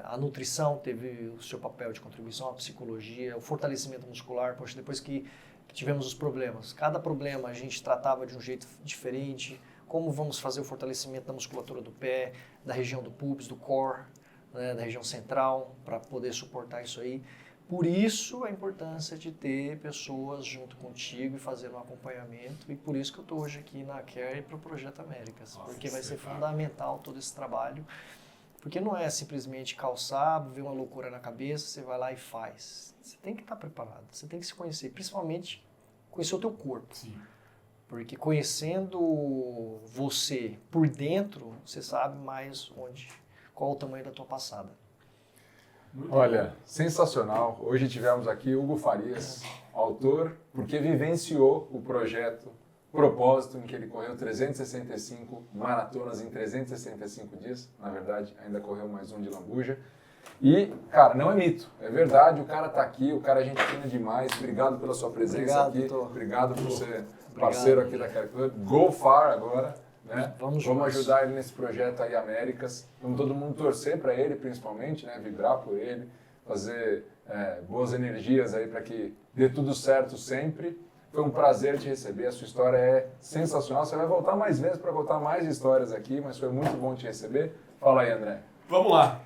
Speaker 4: a nutrição teve o seu papel de contribuição, a psicologia, o fortalecimento muscular. Poxa, depois que tivemos os problemas, cada problema a gente tratava de um jeito diferente. Como vamos fazer o fortalecimento da musculatura do pé, da região do pubis, do core, né, da região central, para poder suportar isso aí. Por isso a importância de ter pessoas junto contigo e fazer um acompanhamento, e por isso que eu estou hoje aqui na Care para o Projeto Américas, porque vai ser fundamental todo esse trabalho, porque não é simplesmente calçar, ver uma loucura na cabeça, você vai lá e faz. Você tem que estar preparado, você tem que se conhecer, principalmente conhecer o teu corpo.
Speaker 3: Sim.
Speaker 4: Porque conhecendo você por dentro, você sabe mais qual o tamanho da tua passada.
Speaker 2: Olha, sensacional. Hoje tivemos aqui Hugo Farias, autor, porque vivenciou o projeto Propósito, em que ele correu 365 maratonas em 365 dias. Na verdade, ainda correu mais um de lambuja. E, cara, não é mito, é verdade. O cara tá aqui, o cara é gente fina demais. Obrigado pela sua presença aqui.
Speaker 4: Doutor.
Speaker 2: Obrigado por ser parceiro aqui da Care Club. Go far agora. Né? Vamos ajudar ele nesse projeto aí, Américas. Vamos todo mundo torcer para ele, principalmente, né? Vibrar por ele, fazer boas energias aí para que dê tudo certo sempre. Foi um prazer te receber, a sua história é sensacional. Você vai voltar mais vezes para contar mais histórias aqui, mas foi muito bom te receber. Fala aí, André.
Speaker 3: Vamos lá.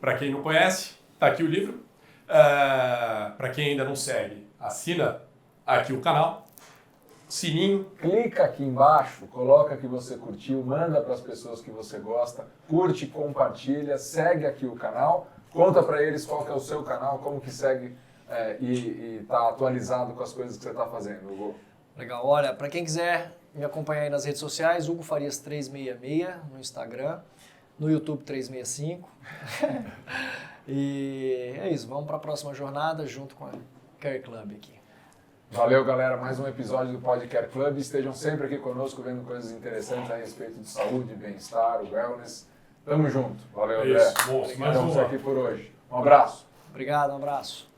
Speaker 3: Para quem não conhece, tá aqui o livro. Para quem ainda não segue, assina aqui o canal. Sininho.
Speaker 2: Clica aqui embaixo, coloca que você curtiu, manda para as pessoas que você gosta, curte, compartilha, segue aqui o canal, conta para eles qual que é o seu canal, como que segue e tá atualizado com as coisas que você está fazendo, Hugo.
Speaker 4: Legal, olha, para quem quiser me acompanhar aí nas redes sociais, Hugo Farias 366 no Instagram, no YouTube 365. E é isso, vamos para a próxima jornada junto com a Care Club aqui.
Speaker 2: Valeu, galera. Mais um episódio do Podcast Club. Estejam sempre aqui conosco, vendo coisas interessantes a respeito de saúde, bem-estar, wellness. Tamo junto. Valeu, André.
Speaker 3: Isso, bom, mais
Speaker 2: Estamos aqui por hoje. Um abraço.
Speaker 4: Obrigado, um abraço.